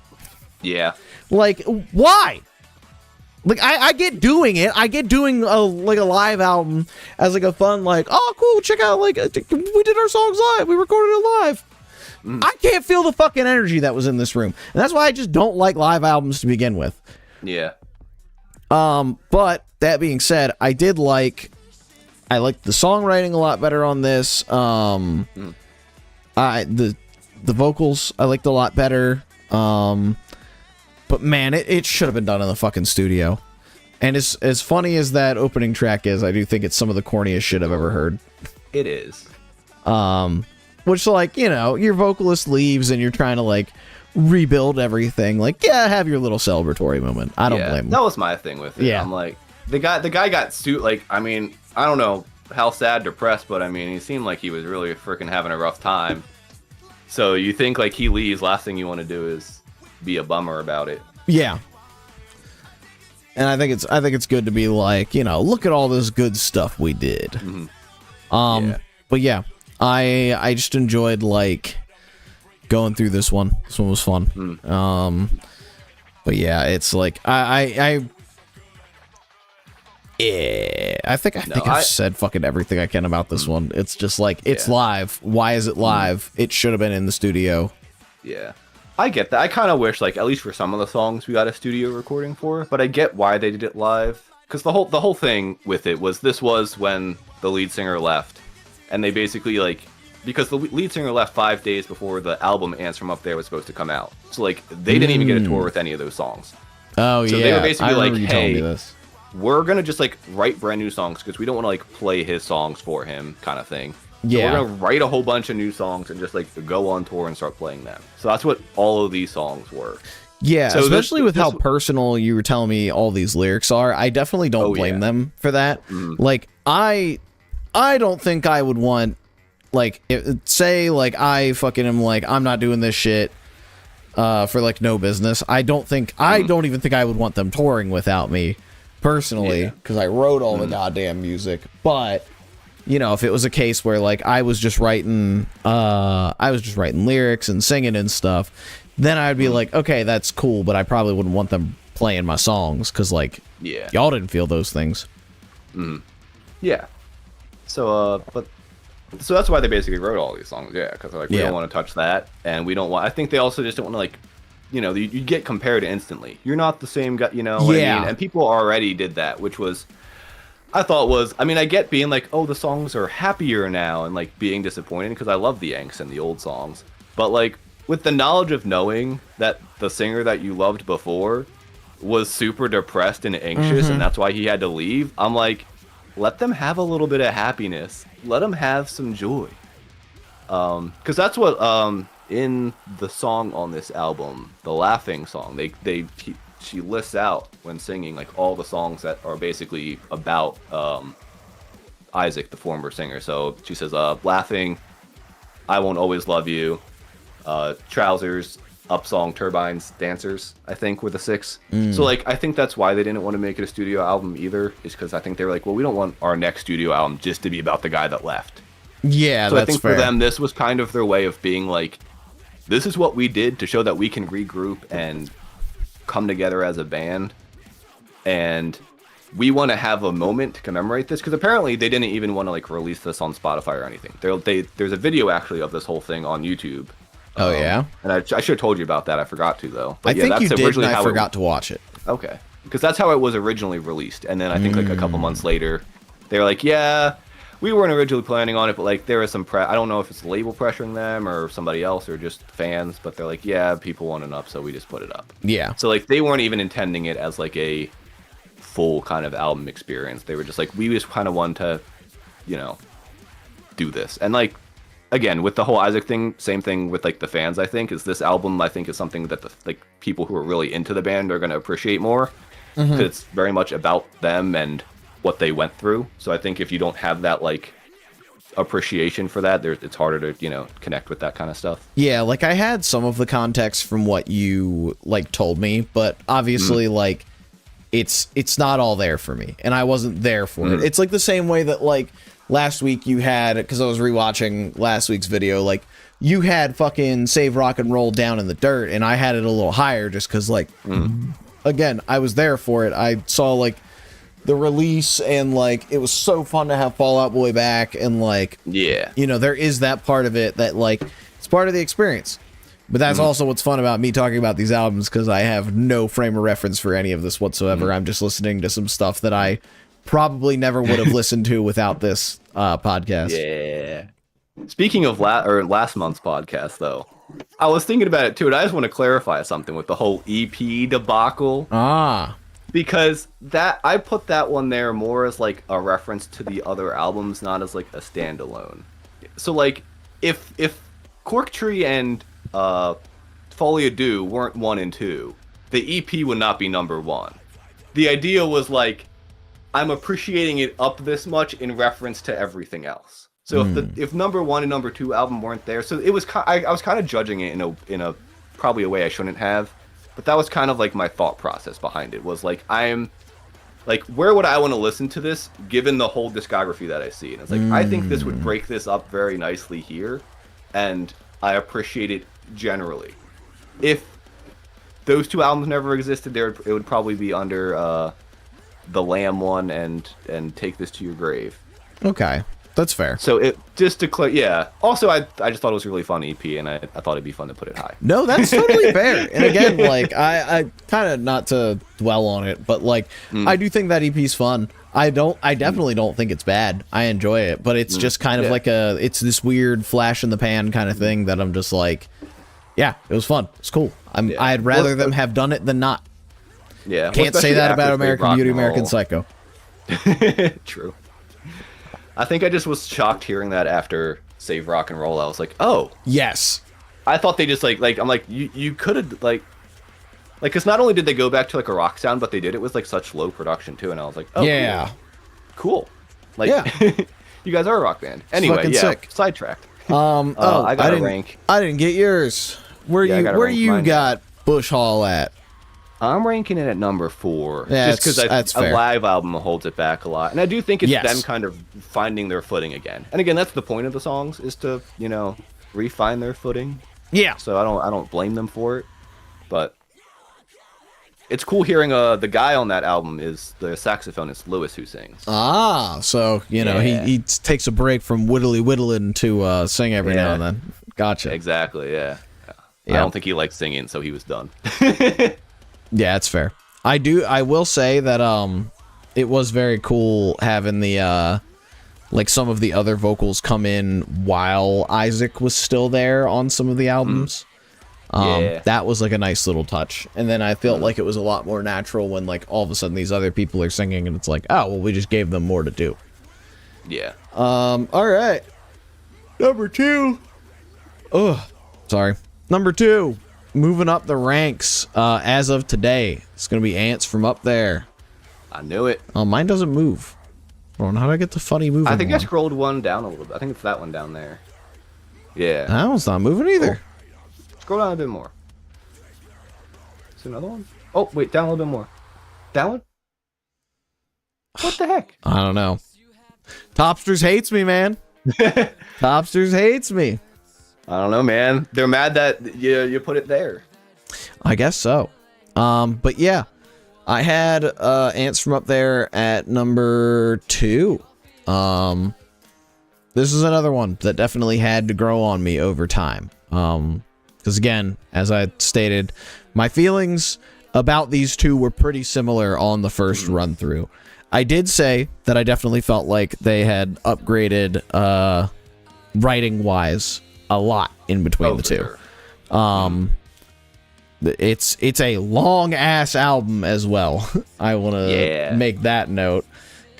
S4: Yeah.
S3: Like, why? Like, I get doing it. I get doing a live album as like a fun, like, oh, cool, check out, like, we did our songs live. We recorded it live. I can't feel the fucking energy that was in this room. And that's why I just don't like live albums to begin with.
S4: Yeah.
S3: But that being said, I liked the songwriting a lot better on this. The vocals I liked a lot better. But man, it should have been done in the fucking studio. And as funny as that opening track is, I do think it's some of the corniest shit I've ever heard.
S4: It is.
S3: Which, like, you know, your vocalist leaves and you're trying to, like, rebuild everything. Like, yeah, have your little celebratory moment. I don't blame him.
S4: That was my thing with it.
S3: Yeah.
S4: I'm like, the guy got sued. Like, I mean, I don't know how sad, depressed, but I mean, he seemed like he was really freaking having a rough time. So you think, like, he leaves, last thing you want to do is be a bummer about it.
S3: Yeah. And I think it's good to be like, you know, look at all this good stuff we did.
S4: Yeah.
S3: But yeah, I just enjoyed like going through this one. This one was fun. But yeah, it's like I think I've said fucking everything I can about this one. It's just like it's live. Why is it live? It should have been in the studio.
S4: Yeah. I get that. I kind of wish, like, at least for some of the songs we got a studio recording for, but I get why they did it live. Because the whole thing with it was this was when the lead singer left, and they basically, like, because the lead singer left 5 days before the album Ants From Up There was supposed to come out. So, like, they didn't even get a tour with any of those songs.
S3: Oh,
S4: So
S3: yeah.
S4: they were basically
S3: I
S4: like,
S3: remember you telling me
S4: hey,
S3: this.
S4: we're going to just, like, write brand new songs because we don't want to, like, play his songs for him kind of thing. So
S3: Yeah.
S4: we're going to write a whole bunch of new songs and just, like, go on tour and start playing them. So that's what all of these songs were.
S3: Yeah,
S4: So
S3: especially with how
S4: this-
S3: personal you were telling me all these lyrics are. I definitely don't blame them for that. Like, I don't think I would want, like, say, like, I fucking am like, I'm not doing this shit for, like, no business. I don't even think I would want them touring without me, personally, because I wrote all the goddamn music. But, you know, if it was a case where, like, I was just writing lyrics and singing and stuff, then I'd be like, okay, that's cool, but I probably wouldn't want them playing my songs, because, like, y'all didn't feel those things.
S4: Yeah. So, so that's why they basically wrote all these songs, because like, we don't want to touch that, and we don't want, I think they also just don't want to, like, you know, you get compared instantly. You're not the same guy, you know what I mean? And people already did that, which was, I thought was, I mean, I get being like, oh, the songs are happier now, and like being disappointed because I love the angst and the old songs. But like, with the knowledge of knowing that the singer that you loved before was super depressed and anxious, and that's why he had to leave, I'm like, let them have a little bit of happiness. Let them have some joy. Because that's what, in the song on this album, the Laughing song, she lists out when singing like all the songs that are basically about Isaac, the former singer. So she says, Laughing, I Won't Always Love You, Trousers, Up Song, Turbines, Dancers, I think, were the 6. So, like, I think that's why they didn't want to make it a studio album either, is because I think they were like, well, we don't want our next studio album just to be about the guy that left.
S3: Yeah,
S4: So
S3: that's
S4: I think
S3: fair.
S4: for them, this was kind of their way of being like, this is what we did to show that we can regroup and come together as a band. And we want to have a moment to commemorate this, because apparently they didn't even want to like release this on Spotify or anything. There's a video actually of this whole thing on YouTube.
S3: Oh, yeah?
S4: And I should have told you about that. I forgot to, though. But
S3: I think you did, and
S4: originally
S3: I
S4: how
S3: forgot to watch it.
S4: Okay. Because that's how it was originally released. And then I think like a couple months later, they were like, yeah, we weren't originally planning on it, but like there was some I don't know if it's the label pressuring them or somebody else or just fans, but they're like, yeah, people want it up, so we just put it up.
S3: Yeah.
S4: So like they weren't even intending it as like a full kind of album experience. They were just like, we just kind of want to, you know, do this. And like, again, with the whole Isaac thing, same thing with like the fans. I think is this album. I think is something that the like people who are really into the band are going to appreciate more, because it's very much about them and what they went through. So I think if you don't have that like appreciation for that, it's harder to connect with that kind of stuff.
S3: Yeah, like I had some of the context from what you like told me, but obviously like it's not all there for me, and I wasn't there for it. It's like the same way that like last week you had, because I was rewatching last week's video, like you had fucking Save Rock and Roll down in the dirt, and I had it a little higher just because like again, I was there for it. I saw like the release, and like it was so fun to have Fall Out Boy back, and like
S4: Yeah.
S3: there is that part of it that like it's part of the experience. But that's also what's fun about me talking about these albums, because I have no frame of reference for any of this whatsoever. I'm just listening to some stuff that I probably never would have listened to without this podcast.
S4: Yeah. Speaking of last month's podcast, though, I was thinking about it too, and I just want to clarify something with the whole EP debacle.
S3: Ah.
S4: Because that I put that one there more as like a reference to the other albums, not as like a standalone. So like if Cork Tree and Folie à Deux weren't 1 and 2, the EP would not be number 1. The idea was like, I'm appreciating it up this much in reference to everything else. So if number 1 and number 2 album weren't there, so it was I was kind of judging it in a probably a way I shouldn't have. But that was kind of like my thought process behind it, was like, I'm like, where would I want to listen to this given the whole discography that I see? And it's like, I think this would break this up very nicely here, and I appreciate it generally. If those 2 albums never existed, it would probably be under the Lamb one and Take This to Your Grave.
S3: Okay. That's fair.
S4: So it just to clear, yeah. Also, I just thought it was a really fun EP, and I thought it'd be fun to put it high.
S3: No, that's totally fair. And again, like I kind of, not to dwell on it, but like I do think that EP's fun. I definitely don't think it's bad. I enjoy it, but it's just kind of like it's this weird flash in the pan kind of thing that I'm just like, yeah, it was fun. It's cool. I'd rather them have done it than not.
S4: Yeah,
S3: Can't say that about American Beauty, American Psycho.
S4: True. I think I just was shocked hearing that after Save Rock and Roll. I was like, oh.
S3: Yes.
S4: I thought they just like I'm like, you could have like because not only did they go back to like a rock sound, but they did it with like such low production too, and I was like, oh
S3: yeah,
S4: cool. Like, you guys are a rock band. Anyway,
S3: fucking
S4: yeah,
S3: sick.
S4: Sidetracked.
S3: I
S4: got a rank.
S3: I didn't get yours. Where you got Bush Hall at?
S4: I'm ranking it at number 4,
S3: Yeah,
S4: just because
S3: that's
S4: a
S3: fair.
S4: live album holds it back a lot, and I do think it's
S3: Yes.
S4: them kind of finding their footing again. And again, that's the point of the songs, is to refine their footing.
S3: Yeah.
S4: So I don't blame them for it, but it's cool hearing the guy on that album is the saxophonist Lewis, who sings.
S3: Ah, so he takes a break from whittling to sing every now and then. Gotcha.
S4: Exactly. Yeah. I don't think he liked singing, so he was done.
S3: Yeah, that's fair. I will say that it was very cool having the like some of the other vocals come in while Isaac was still there on some of the albums. That was like a nice little touch. And then I felt like it was a lot more natural when like all of a sudden these other people are singing, and it's like, oh well, we just gave them more to do.
S4: Yeah.
S3: All right. Number 2. Oh, sorry. Number 2. Moving up the ranks as of today. It's going to be Ants from Up There.
S4: I knew it.
S3: Oh, mine doesn't move. Hold on, how do I get the funny moving
S4: I think I
S3: one?
S4: scrolled one down a little bit. I think it's that one down there. Yeah.
S3: That one's not moving either.
S4: Scroll down a bit more. there another one? Oh, wait, down a little bit more. That one? What the heck?
S3: I don't know. Topsters hates me, man. Topsters hates me.
S4: I don't know, man. They're mad that you put it there.
S3: I guess so. But yeah, I had Ants from Up There at number 2. This is another one that definitely had to grow on me over time. Because again, as I stated, my feelings about these two were pretty similar on the first run through. I did say that I definitely felt like they had upgraded writing wise a lot in between the two.
S4: Sure.
S3: It's a long ass album as well. I want to make that note.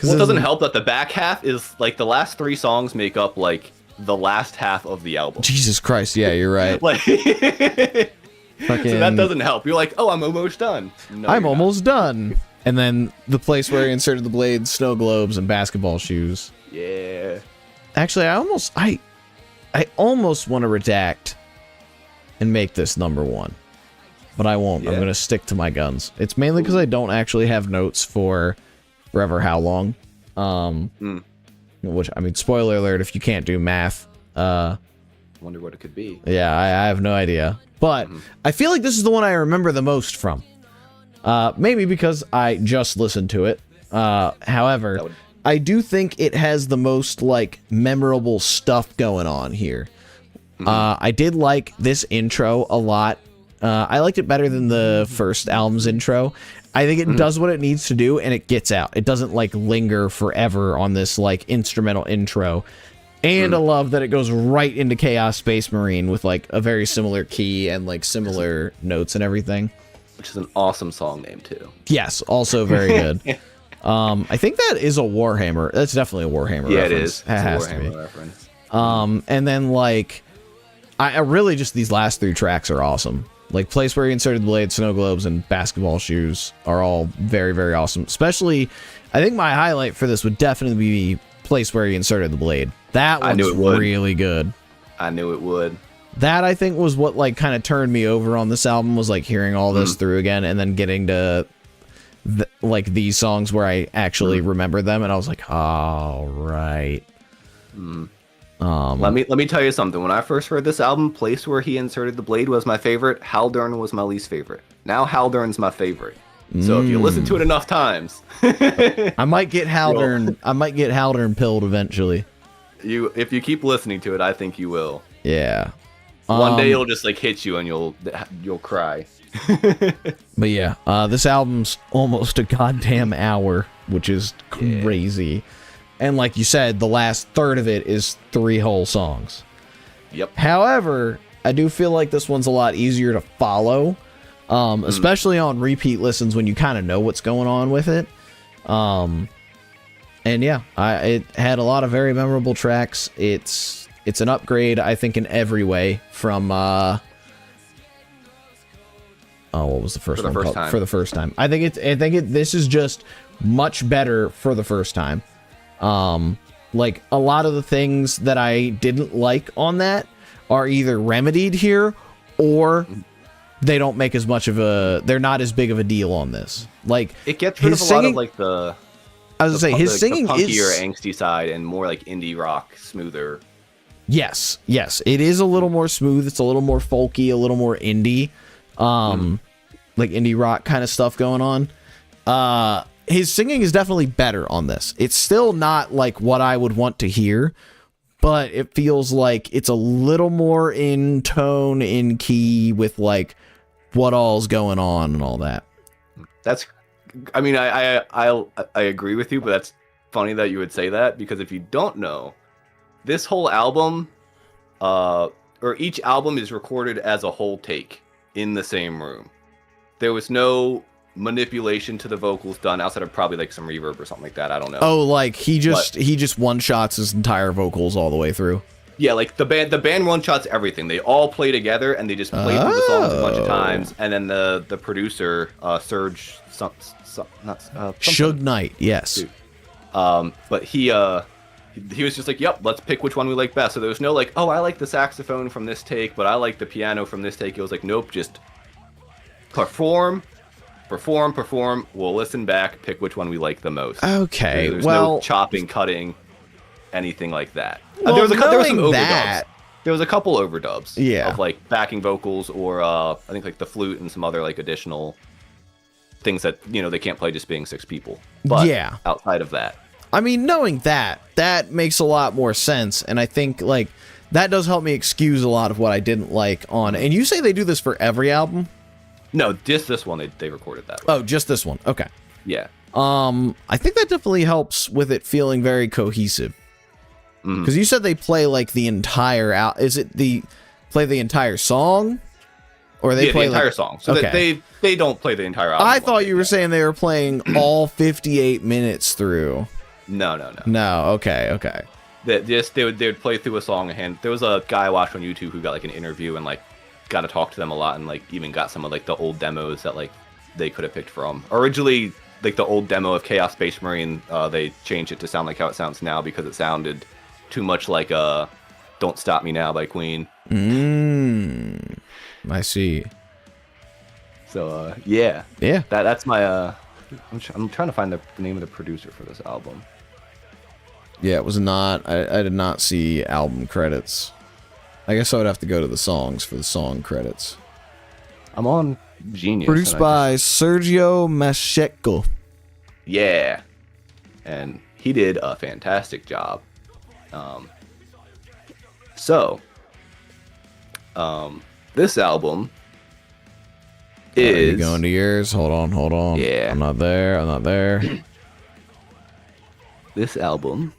S4: Well, it doesn't help that the back half is like the last 3 songs make up like the last half of the album.
S3: Jesus Christ, yeah, you're right.
S4: Like, so that doesn't help. You're like, oh, I'm almost done. No,
S3: I'm
S4: you're
S3: almost done. And then the place where he inserted the blades, snow globes, and basketball shoes.
S4: not. Yeah.
S3: Actually, I almost want to redact and make this number 1. But I won't. I'm
S4: Yeah.
S3: going to stick to my guns. It's mainly because I don't actually have notes for Forever How Long. Which, I mean, spoiler alert, if you can't do math.
S4: Wonder what it could be.
S3: Yeah, I have no idea. But I feel like this is the one I remember the most from. Maybe because I just listened to it. However, I do think it has the most, like, memorable stuff going on here. I did like this intro a lot. I liked it better than the first album's intro. I think it does what it needs to do, and it gets out. It doesn't, like, linger forever on this, like, instrumental intro. And I love that it goes right into Chaos Space Marine with, like, a very similar key and, like, similar notes and everything.
S4: Which is an awesome song name, too.
S3: Yes, also very good. I think that is a Warhammer. That's definitely a Warhammer
S4: Yeah,
S3: reference.
S4: it is.
S3: It has
S4: It's a
S3: to be.
S4: Warhammer reference.
S3: And then, like, I really just, these last 3 tracks are awesome. Like, Place Where You Inserted the Blade, Snow Globes, and Basketball Shoes are all very, very awesome. Especially, I think my highlight for this would definitely be Place Where You Inserted the Blade. That
S4: I knew
S3: one's
S4: it would.
S3: really good.
S4: I knew it would.
S3: That, I think, was what, like, kind of turned me over on this album, was, like, hearing all this through again, and then getting to, like, these songs where I actually remember them, and I was like, all right.
S4: Let me tell you something. When I first heard this album, Place Where He Inserted the Blade was my favorite. Haldern was my least favorite. Now Haldern's my favorite. So if you listen to it enough times,
S3: I might get Haldern. I might get Haldern pilled eventually.
S4: if you keep listening to it, I think you will.
S3: Yeah.
S4: One day it'll just like hit you and you'll cry.
S3: But yeah, this album's almost a goddamn hour, which is crazy. And like you said, the last third of it is 3 whole songs.
S4: Yep.
S3: However, I do feel like this one's a lot easier to follow, especially on repeat listens when you kind of know what's going on with it. And yeah, it had a lot of very memorable tracks. It's an upgrade, I think, in every way from what was the first
S4: For the
S3: one
S4: first
S3: called?
S4: time.
S3: For the first time. I think this is just much better for the first time. Like a lot of the things that I didn't like on that are either remedied here or they don't make as much of they're not as big of a deal on this. Like
S4: It gets rid of a lot of like the
S3: I was gonna say his singing
S4: the punkier,
S3: is
S4: angsty side and more like indie rock, smoother.
S3: yes, it is a little more smooth. It's a little more folky, a little more indie, like indie rock kind of stuff going on. His singing is definitely better on this. It's still not like what I would want to hear, but it feels like it's a little more in tone, in key with like what all's going on and all that.
S4: That's, I mean, I agree with you, but that's funny that you would say that because if you don't know, this whole album, or each album is recorded as a whole take in the same room. There was no manipulation to the vocals done outside of probably like some reverb or something like that. I don't know.
S3: Oh, like he just one shots his entire vocals all the way through.
S4: Yeah, like the band one shots everything. They all play together and they just play through the songs a bunch of times. And then the producer, Serge,
S3: Suge Knight, yes.
S4: But he was just like, yep, let's pick which one we like best. So there was no like, oh, I like the saxophone from this take, but I like the piano from this take. It was like, nope, just perform. We'll listen back, pick which one we like the most.
S3: Okay,
S4: There's
S3: well,
S4: no chopping, cutting, anything like that.
S3: Well,
S4: there was some
S3: knowing
S4: overdubs.
S3: that-
S4: There was a couple overdubs.
S3: Yeah.
S4: Of like backing vocals or I think like the flute and some other like additional things that they can't play just being 6 people. But
S3: Yeah.
S4: outside of that,
S3: I mean, knowing that makes a lot more sense, and I think like that does help me excuse a lot of what I didn't like on. And you say they do this for every album?
S4: no, just this one they recorded that way.
S3: Oh, just this one. Okay.
S4: Yeah.
S3: I think that definitely helps with it feeling very cohesive. Because you said they play like the entire Is it play the entire song, or they play
S4: the entire
S3: like,
S4: song? So
S3: okay.
S4: they don't play the entire album.
S3: I thought you were saying they were playing all 58 minutes through.
S4: No.
S3: No. Okay.
S4: They would play through a song and there was a guy I watched on YouTube who got like an interview and like got to talk to them a lot and like even got some of like the old demos that like they could have picked from. Originally, like the old demo of Chaos Space Marine, they changed it to sound like how it sounds now because it sounded too much like "Don't Stop Me Now" by Queen.
S3: I see.
S4: So yeah,
S3: Yeah.
S4: that's my I'm trying to find the name of the producer for this album.
S3: Yeah, it was not. I did not see album credits. I guess I would have to go to the songs for the song credits.
S4: I'm on Genius.
S3: Produced
S4: and
S3: by Sergio Macheco.
S4: Yeah, and he did a fantastic job. This album
S3: Are you
S4: is
S3: going to yours? Hold on.
S4: Yeah.
S3: I'm not there.
S4: This album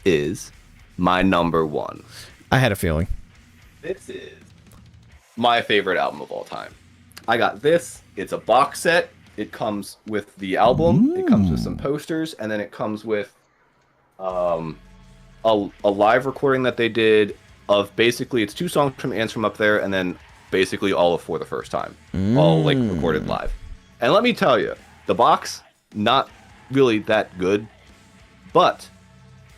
S4: is my number 1.
S3: I had a feeling.
S4: This is my favorite album of all time. I got this. It's a box set. It comes with the album. It comes with some posters, and then it comes with a live recording that they did of basically it's 2 songs from Ants from Up There, and then basically all of For the First Time, all like recorded live. And let me tell you, the box not really that good, but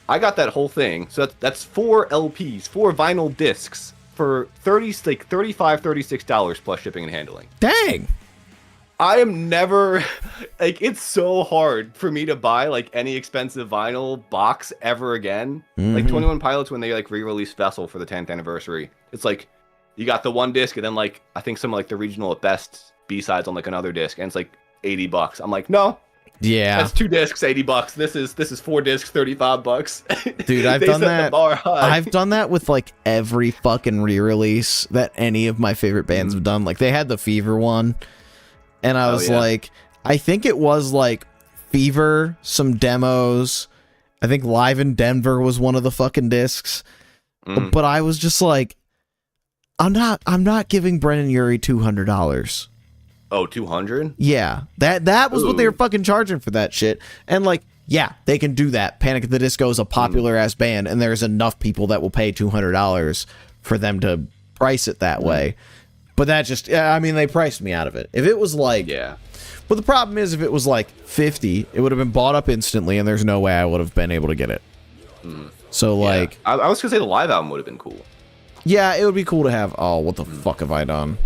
S4: I got that whole thing. So that's 4 LPs, 4 vinyl discs for $35, $36 plus shipping and handling.
S3: Dang.
S4: I am never like it's so hard for me to buy like any expensive vinyl box ever again. Like 21 Pilots when they like re-released Vessel for the 10th anniversary. It's like you got the one disc and then like I think some like the regional at best B-sides on like another disc and it's like $80. I'm like, no.
S3: Yeah.
S4: That's 2 discs, $80. This is 4 discs, $35.
S3: Dude, I've
S4: They
S3: done
S4: set the
S3: that.
S4: bar high.
S3: I've done that with like every fucking re-release that any of my favorite bands have done. Like they had the Fever one, and I was
S4: yeah.
S3: like, I think it was like Fever, some demos. I think Live in Denver was one of the fucking discs. But I was just like, I'm not giving Brennan Urie $200.
S4: Oh, 200?
S3: Yeah, that was what they were
S4: Ooh.
S3: fucking charging for that shit. And like, yeah, they can do that. Panic at the Disco is a popular ass band, and there's enough people that will pay $200 for them to price it that way. But that just, I mean, they priced me out of it. If it was like,
S4: Yeah.
S3: but the problem is, if it was like 50, it would have been bought up instantly, and there's no way I would have been able to get it. So like,
S4: Yeah. I was gonna say the live album would have been cool.
S3: yeah, it would be cool to have. Oh, what the fuck have I done?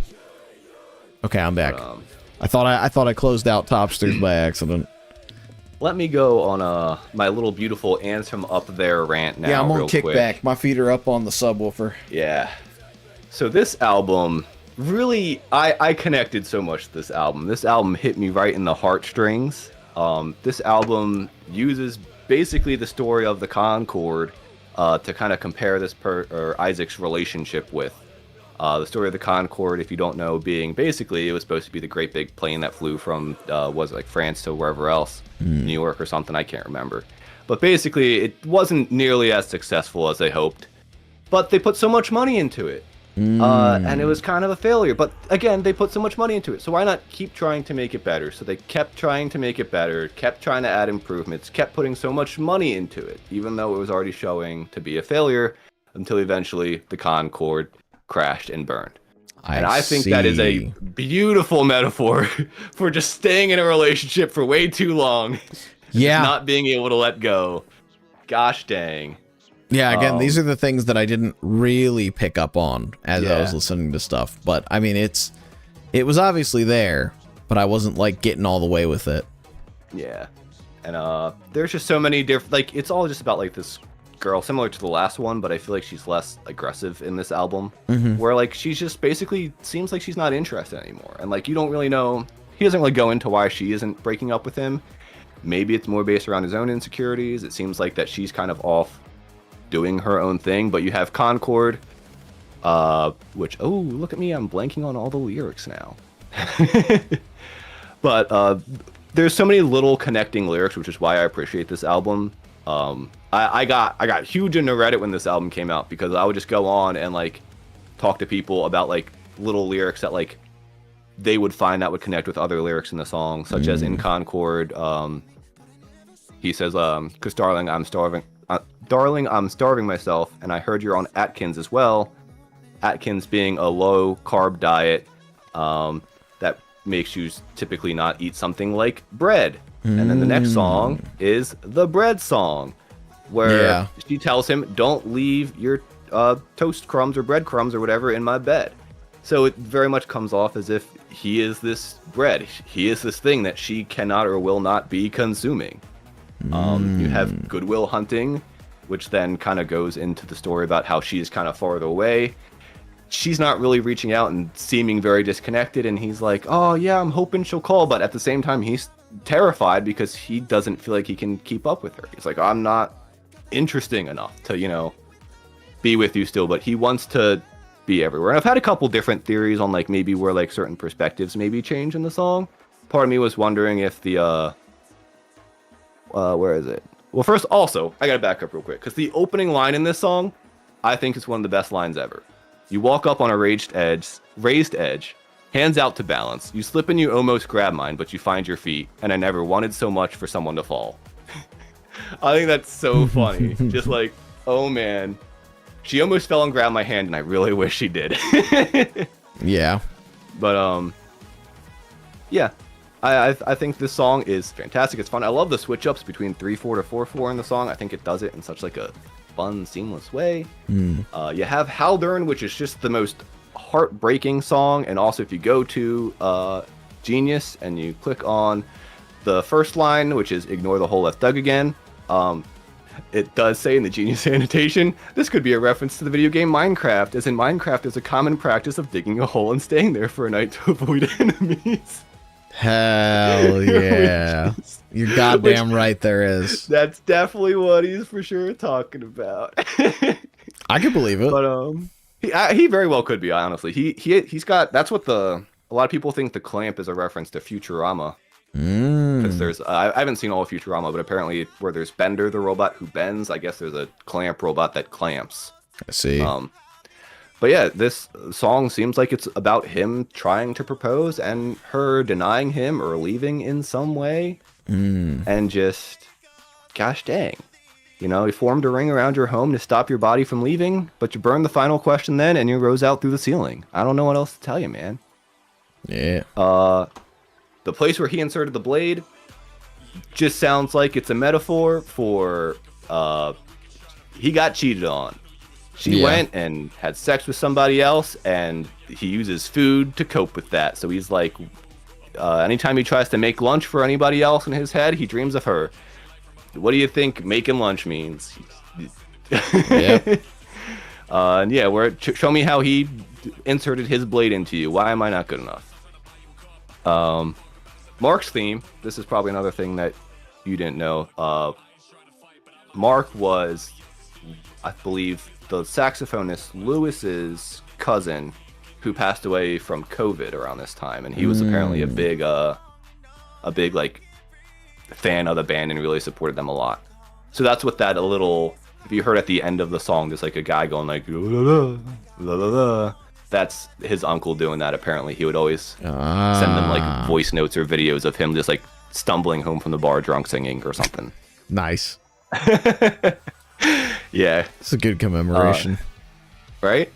S3: Okay, I'm back. I thought I closed out Topsters by accident.
S4: Let me go on my little beautiful Ants from Up There rant now.
S3: Yeah, I'm on
S4: real quick.
S3: kickback. My feet are up on the subwoofer.
S4: Yeah. So this album really, I connected so much to this album. This album hit me right in the heartstrings. This album uses basically the story of the Concorde to kind of compare this Isaac's relationship with. The story of the Concorde, if you don't know, being basically it was supposed to be the great big plane that flew from was it like France to wherever else, New York or something, I can't remember. But basically, it wasn't nearly as successful as they hoped. But they put so much money into it, and it was kind of a failure. But again, they put so much money into it, so why not keep trying to make it better? So they kept trying to make it better, kept trying to add improvements, kept putting so much money into it, even though it was already showing to be a failure, until eventually the Concorde crashed and burned. And I think that is a beautiful metaphor for just staying in a relationship for way too long.
S3: Yeah.
S4: Not being able to let go. Gosh dang.
S3: Yeah, again, these are the things that I didn't really pick up on as I
S4: Yeah.
S3: was listening to stuff. But I mean, it's It was obviously there, but I wasn't like getting all the way with it.
S4: Yeah. And there's just so many different, like, it's all just about like this girl, similar to the last one, but I feel like she's less aggressive in this album, where like she's just basically seems like she's not interested anymore. And like you don't really know, he doesn't really go into why she isn't breaking up with him. Maybe it's more based around his own insecurities. It seems like that she's kind of off doing her own thing, but you have Concord, which, oh, look at me, I'm blanking on all the lyrics now. But there's so many little connecting lyrics, which is why I appreciate this album. I got huge into Reddit when this album came out, because I would just go on and like talk to people about like little lyrics that like they would find that would connect with other lyrics in the song, such as in Concord, he says, "'Cause darling, I'm starving. Darling, I'm starving myself, and I heard you're on Atkins as well." Atkins being a low carb diet that makes you typically not eat something like bread. And then the next song is the bread song, where she tells him, "Don't leave your toast crumbs or bread crumbs or whatever in my bed." So it very much comes off as if he is this bread. He is this thing that she cannot or will not be consuming. You have Goodwill Hunting, which then kind of goes into the story about how she is kind of farther away. She's not really reaching out and seeming very disconnected, and he's like, "Oh yeah, I'm hoping she'll call," but at the same time he's terrified because he doesn't feel like he can keep up with her. He's like, "I'm not interesting enough to, you know, be with you still," but he wants to be everywhere. And I've had a couple different theories on like maybe where like certain perspectives maybe change in the song. Part of me was wondering if the where is it? Well, first, also, I gotta back up real quick, because the opening line in this song, I think is one of the best lines ever. You walk up on a raised edge, hands out to balance. You slip and you almost grab mine, but you find your feet, and I never wanted so much for someone to fall. I think that's so funny. Just like, oh man, she almost fell and grabbed my hand, and I really wish she did.
S3: Yeah.
S4: But yeah. I think this song is fantastic. It's fun. I love the switch ups between 3/4 to 4/4 in the song. I think it does it in such like a fun, seamless way. You have Haldern, which is just the most heartbreaking song. And also, if you go to Genius and you click on the first line, which is "Ignore the hole that's dug again," it does say in the Genius annotation, this could be a reference to the video game Minecraft, as in Minecraft there's a common practice of digging a hole and staying there for a night to avoid enemies.
S3: Hell yeah. You're goddamn right there is.
S4: That's definitely what he's for sure talking about.
S3: I could believe it.
S4: But he very well could be, honestly. He's got, that's what a lot of people think the clamp is a reference to Futurama. Because there's I haven't seen all of Futurama, but apparently where there's Bender the robot who bends, I guess there's a clamp robot that clamps.
S3: I see.
S4: But yeah, this song seems like it's about him trying to propose and her denying him or leaving in some way. And just, gosh dang. You know, he formed a ring around your home to stop your body from leaving, but you burned the final question then and you rose out through the ceiling. I don't know what else to tell you, man.
S3: Yeah.
S4: The place where he inserted the blade just sounds like it's a metaphor for he got cheated on. She went and had sex with somebody else, and he uses food to cope with that. So he's like, anytime he tries to make lunch for anybody else in his head, he dreams of her. What do you think making lunch means?
S3: Yep.
S4: And yeah, show me how he inserted his blade into you. Why am I not good enough? Mark's theme. This is probably another thing that you didn't know. Mark was, I believe, the saxophonist Lewis's cousin who passed away from COVID around this time, and he was apparently a big like fan of the band and really supported them a lot. So that's what that if you heard at the end of the song, there's like a guy going like la, la, la, la, la. That's his uncle doing that. Apparently he would always send them like voice notes or videos of him just like stumbling home from the bar drunk singing or something.
S3: Nice.
S4: Yeah,
S3: It's a good commemoration.
S4: Right?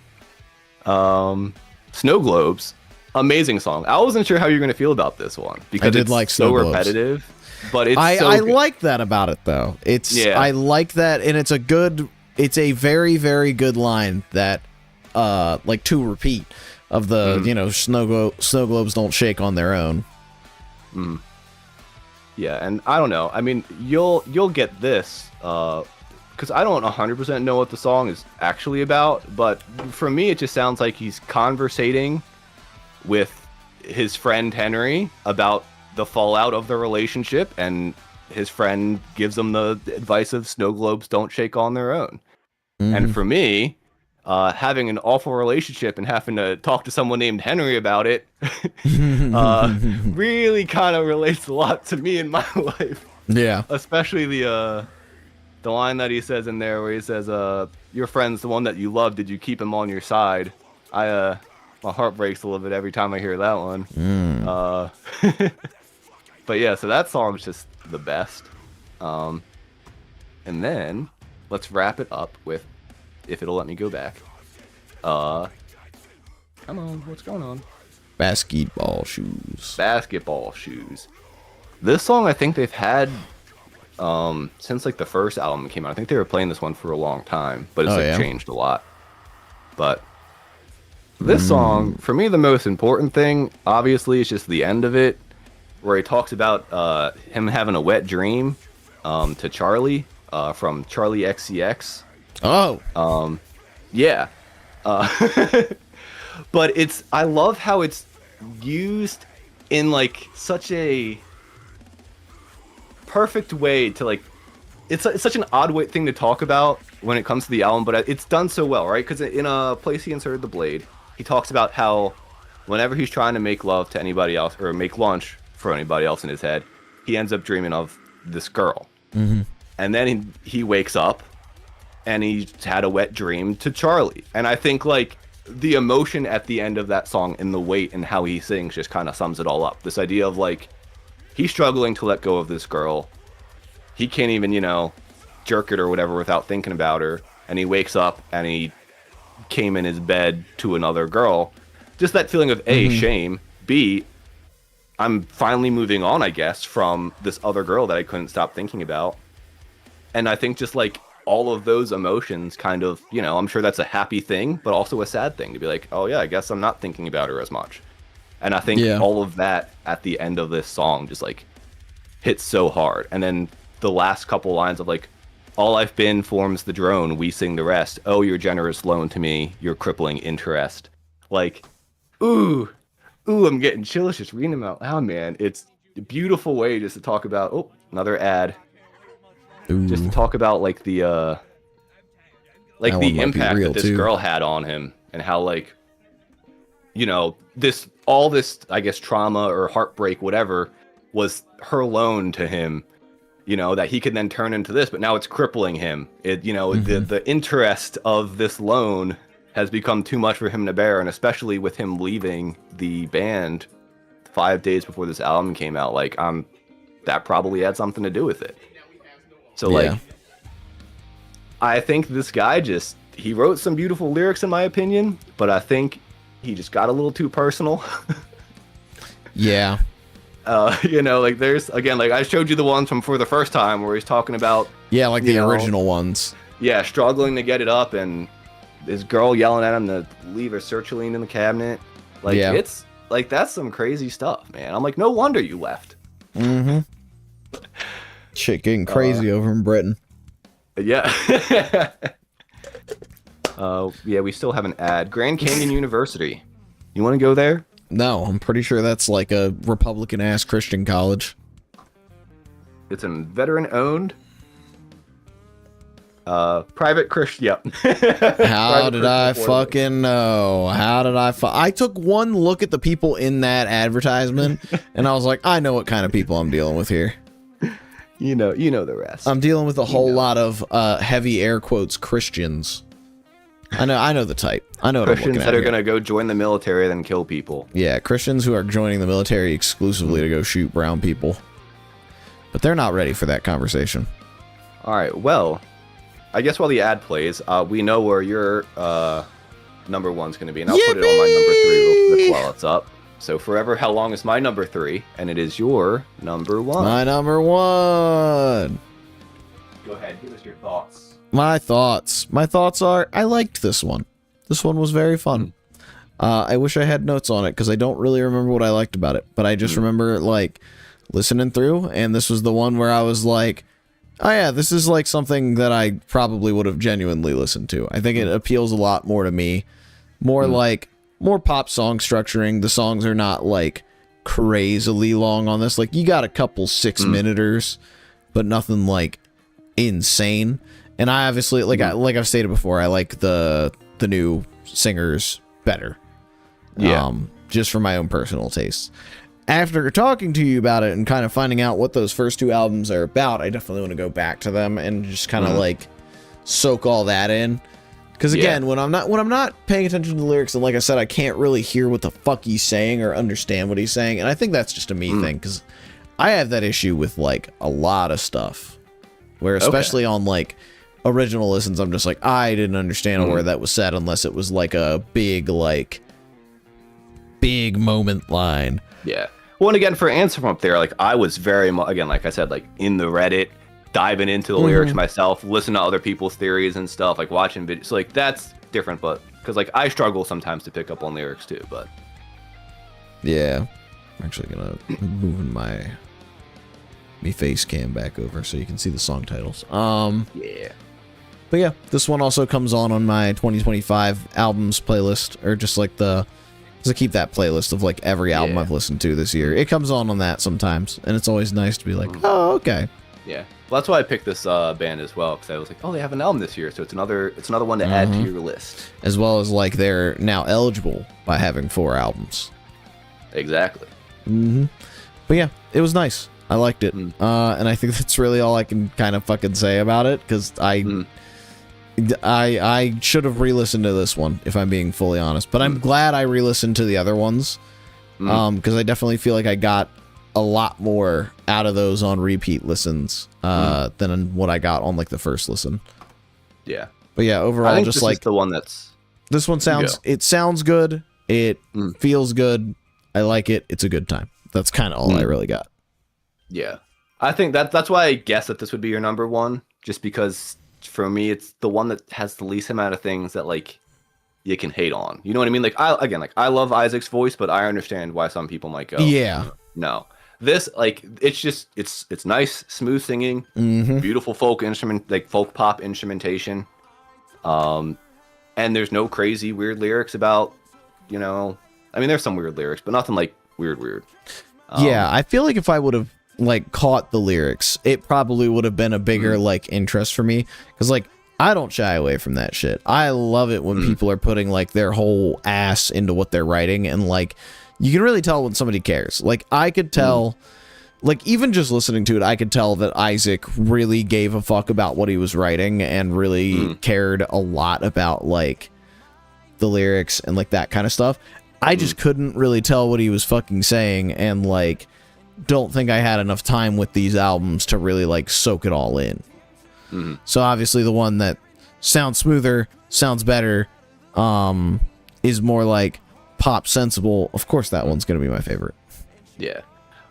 S4: Snow Globes, amazing song. I wasn't sure how you're going to feel about this one because it's
S3: like
S4: so
S3: Snow Globes.
S4: repetitive, but it's
S3: I
S4: good.
S3: like that about it though. I like that, and it's a very, very good line that like to repeat, of the snow globes don't shake on their own.
S4: Yeah, and I don't know. I mean, you'll get this because I don't 100% know what the song is actually about, but for me, it just sounds like he's conversating with his friend Henry about the fallout of the relationship, and his friend gives him the advice of snow globes don't shake on their own. And for me, having an awful relationship and having to talk to someone named Henry about it really kind of relates a lot to me in my life.
S3: Yeah.
S4: Especially the line that he says in there where he says, your friend's the one that you love, did you keep him on your side? My heart breaks a little bit every time I hear that one. But yeah, so that song's just the best. And then let's wrap it up with, if it'll let me go back. Come on, what's going on?
S3: Basketball shoes.
S4: Basketball shoes. This song I think they've had since like the first album came out. I think they were playing this one for a long time, but it's changed a lot. But this song, for me, the most important thing, obviously, is just the end of it, where he talks about him having a wet dream to Charlie from Charlie XCX.
S3: Oh.
S4: Yeah. But I love how it's used in like such a perfect way to like, it's such an odd thing to talk about when it comes to the album, but it's done so well, right? Because in a place he inserted the blade, he talks about how whenever he's trying to make love to anybody else or make lunch for anybody else in his head, he ends up dreaming of this girl. And then he wakes up and he's had a wet dream to Charlie. And I think like the emotion at the end of that song and the weight and how he sings just kind of sums it all up. This idea of like, he's struggling to let go of this girl. He can't even, jerk it or whatever without thinking about her. And he wakes up and he came in his bed to another girl. Just that feeling of A, shame, B, I'm finally moving on, I guess, from this other girl that I couldn't stop thinking about. And I think just like all of those emotions kind of, I'm sure that's a happy thing, but also a sad thing to be like, oh yeah, I guess I'm not thinking about her as much. And I think all of that at the end of this song just like hits so hard. And then the last couple lines of like, all I've been forms the drone, we sing the rest. Oh, your generous loan to me, your crippling interest. Like, ooh, I'm getting chills just reading them out loud, man. It's a beautiful way just to talk about, another ad.
S3: Ooh.
S4: Just to talk about like the impact that this girl had on him and how like, all this, I guess, trauma or heartbreak, whatever, was her loan to him, that he could then turn into this, but now it's crippling him. The interest of this loan has become too much for him to bear, and especially with him leaving the band 5 days before this album came out, like, that probably had something to do with it. So, like, I think this guy he wrote some beautiful lyrics in my opinion, but I think he just got a little too personal.
S3: Yeah.
S4: Like there's, again, like I showed you the ones from For the First Time where he's talking about,
S3: like the original ones.
S4: Yeah, struggling to get it up and this girl yelling at him to leave her sertraline in the cabinet. Like, it's like, that's some crazy stuff, man. I'm like, no wonder you left.
S3: Shit getting crazy over in Britain.
S4: Yeah. We still have an ad. Grand Canyon University. You want to go there?
S3: No, I'm pretty sure that's like a Republican-ass Christian college.
S4: It's a veteran-owned, private Christian. Yep.
S3: How did I fucking know? How did I took one look at the people in that advertisement, and I was like, I know what kind of people I'm dealing with here.
S4: You know the rest.
S3: I'm dealing with a whole lot of heavy air quotes Christians. I know the type. I know what
S4: Christians
S3: I'm looking at
S4: that are
S3: here.
S4: gonna go join the military then kill people.
S3: Yeah, Christians who are joining the military exclusively to go shoot brown people. But they're not ready for that conversation.
S4: All right. Well, I guess while the ad plays, we know where your number one's gonna be, and I'll put it on my number 3 real quick while it's up. So Forever How Long is my number 3, and it is your number 1.
S3: My number 1.
S4: Go ahead, give us your thoughts.
S3: My thoughts are, I liked this one. This one was very fun. I wish I had notes on it because I don't really remember what I liked about it, but I just remember like listening through, and this was the one where I was like, oh yeah, this is like something that I probably would have genuinely listened to. I think it appeals a lot more to me. More like, more pop song structuring. The songs are not like crazily long on this. Like, you got a couple 6-minuters, but nothing like insane. And I obviously, like I've stated before, I like the new singers better.
S4: Yeah.
S3: Just for my own personal taste. After talking to you about it and kind of finding out what those first 2 albums are about, I definitely want to go back to them and just kind of like soak all that in. Because again, when I'm not paying attention to the lyrics, and like I said, I can't really hear what the fuck he's saying or understand what he's saying, and I think that's just a me thing, because I have that issue with like a lot of stuff, where especially on like original listens, I'm just like, I didn't understand a word that was said unless it was like a big moment line.
S4: Yeah. Well, and again, for Answer From Up There, like, I was very, again, like I said, like, in the Reddit, diving into the lyrics myself, listening to other people's theories and stuff, like, watching videos. So, like, that's different, but, because, like, I struggle sometimes to pick up on lyrics, too, but.
S3: Yeah. I'm actually gonna move me face cam back over so you can see the song titles.
S4: Yeah.
S3: But yeah, this one also comes on my 2025 albums playlist, or just like because I keep that playlist of like every album I've listened to this year. It comes on that sometimes, and it's always nice to be like, oh, okay.
S4: Yeah. Well, that's why I picked this band as well, because I was like, oh, they have an album this year, so it's another one to add to your list.
S3: As well as like they're now eligible by having 4 albums.
S4: Exactly.
S3: But yeah, it was nice. I liked it. And I think that's really all I can kind of fucking say about it, because I should have re-listened to this one, if I'm being fully honest. But I'm glad I re-listened to the other ones, because I definitely feel like I got a lot more out of those on repeat listens than what I got on like the first listen.
S4: Yeah.
S3: But yeah, overall,
S4: I think
S3: just
S4: this
S3: like
S4: is the one that's.
S3: This one sounds. It sounds good. It feels good. I like it. It's a good time. That's kind of all I really got.
S4: Yeah. I think that's why I guess that this would be your number one, just because for me it's the one that has the least amount of things that like you can hate on. You know what I mean? Like, I love Isaac's voice, but I understand why some people might go,
S3: yeah,
S4: no. This, like, it's nice, smooth singing, beautiful folk instrument, like folk pop instrumentation, and there's no crazy weird lyrics about, you know, I mean, there's some weird lyrics, but nothing like weird.
S3: Yeah, I feel like if I would have like caught the lyrics, it probably would have been a bigger like interest for me, because like I don't shy away from that shit. I love it when people are putting like their whole ass into what they're writing, and like you can really tell when somebody cares. Like I could tell, like even just listening to it, I could tell that Isaac really gave a fuck about what he was writing and really cared a lot about like the lyrics and like that kind of stuff. I just couldn't really tell what he was fucking saying, and like don't think I had enough time with these albums to really like soak it all in. So obviously the one that sounds smoother, sounds better, is more like pop sensible. Of course that one's gonna be my favorite.
S4: Yeah.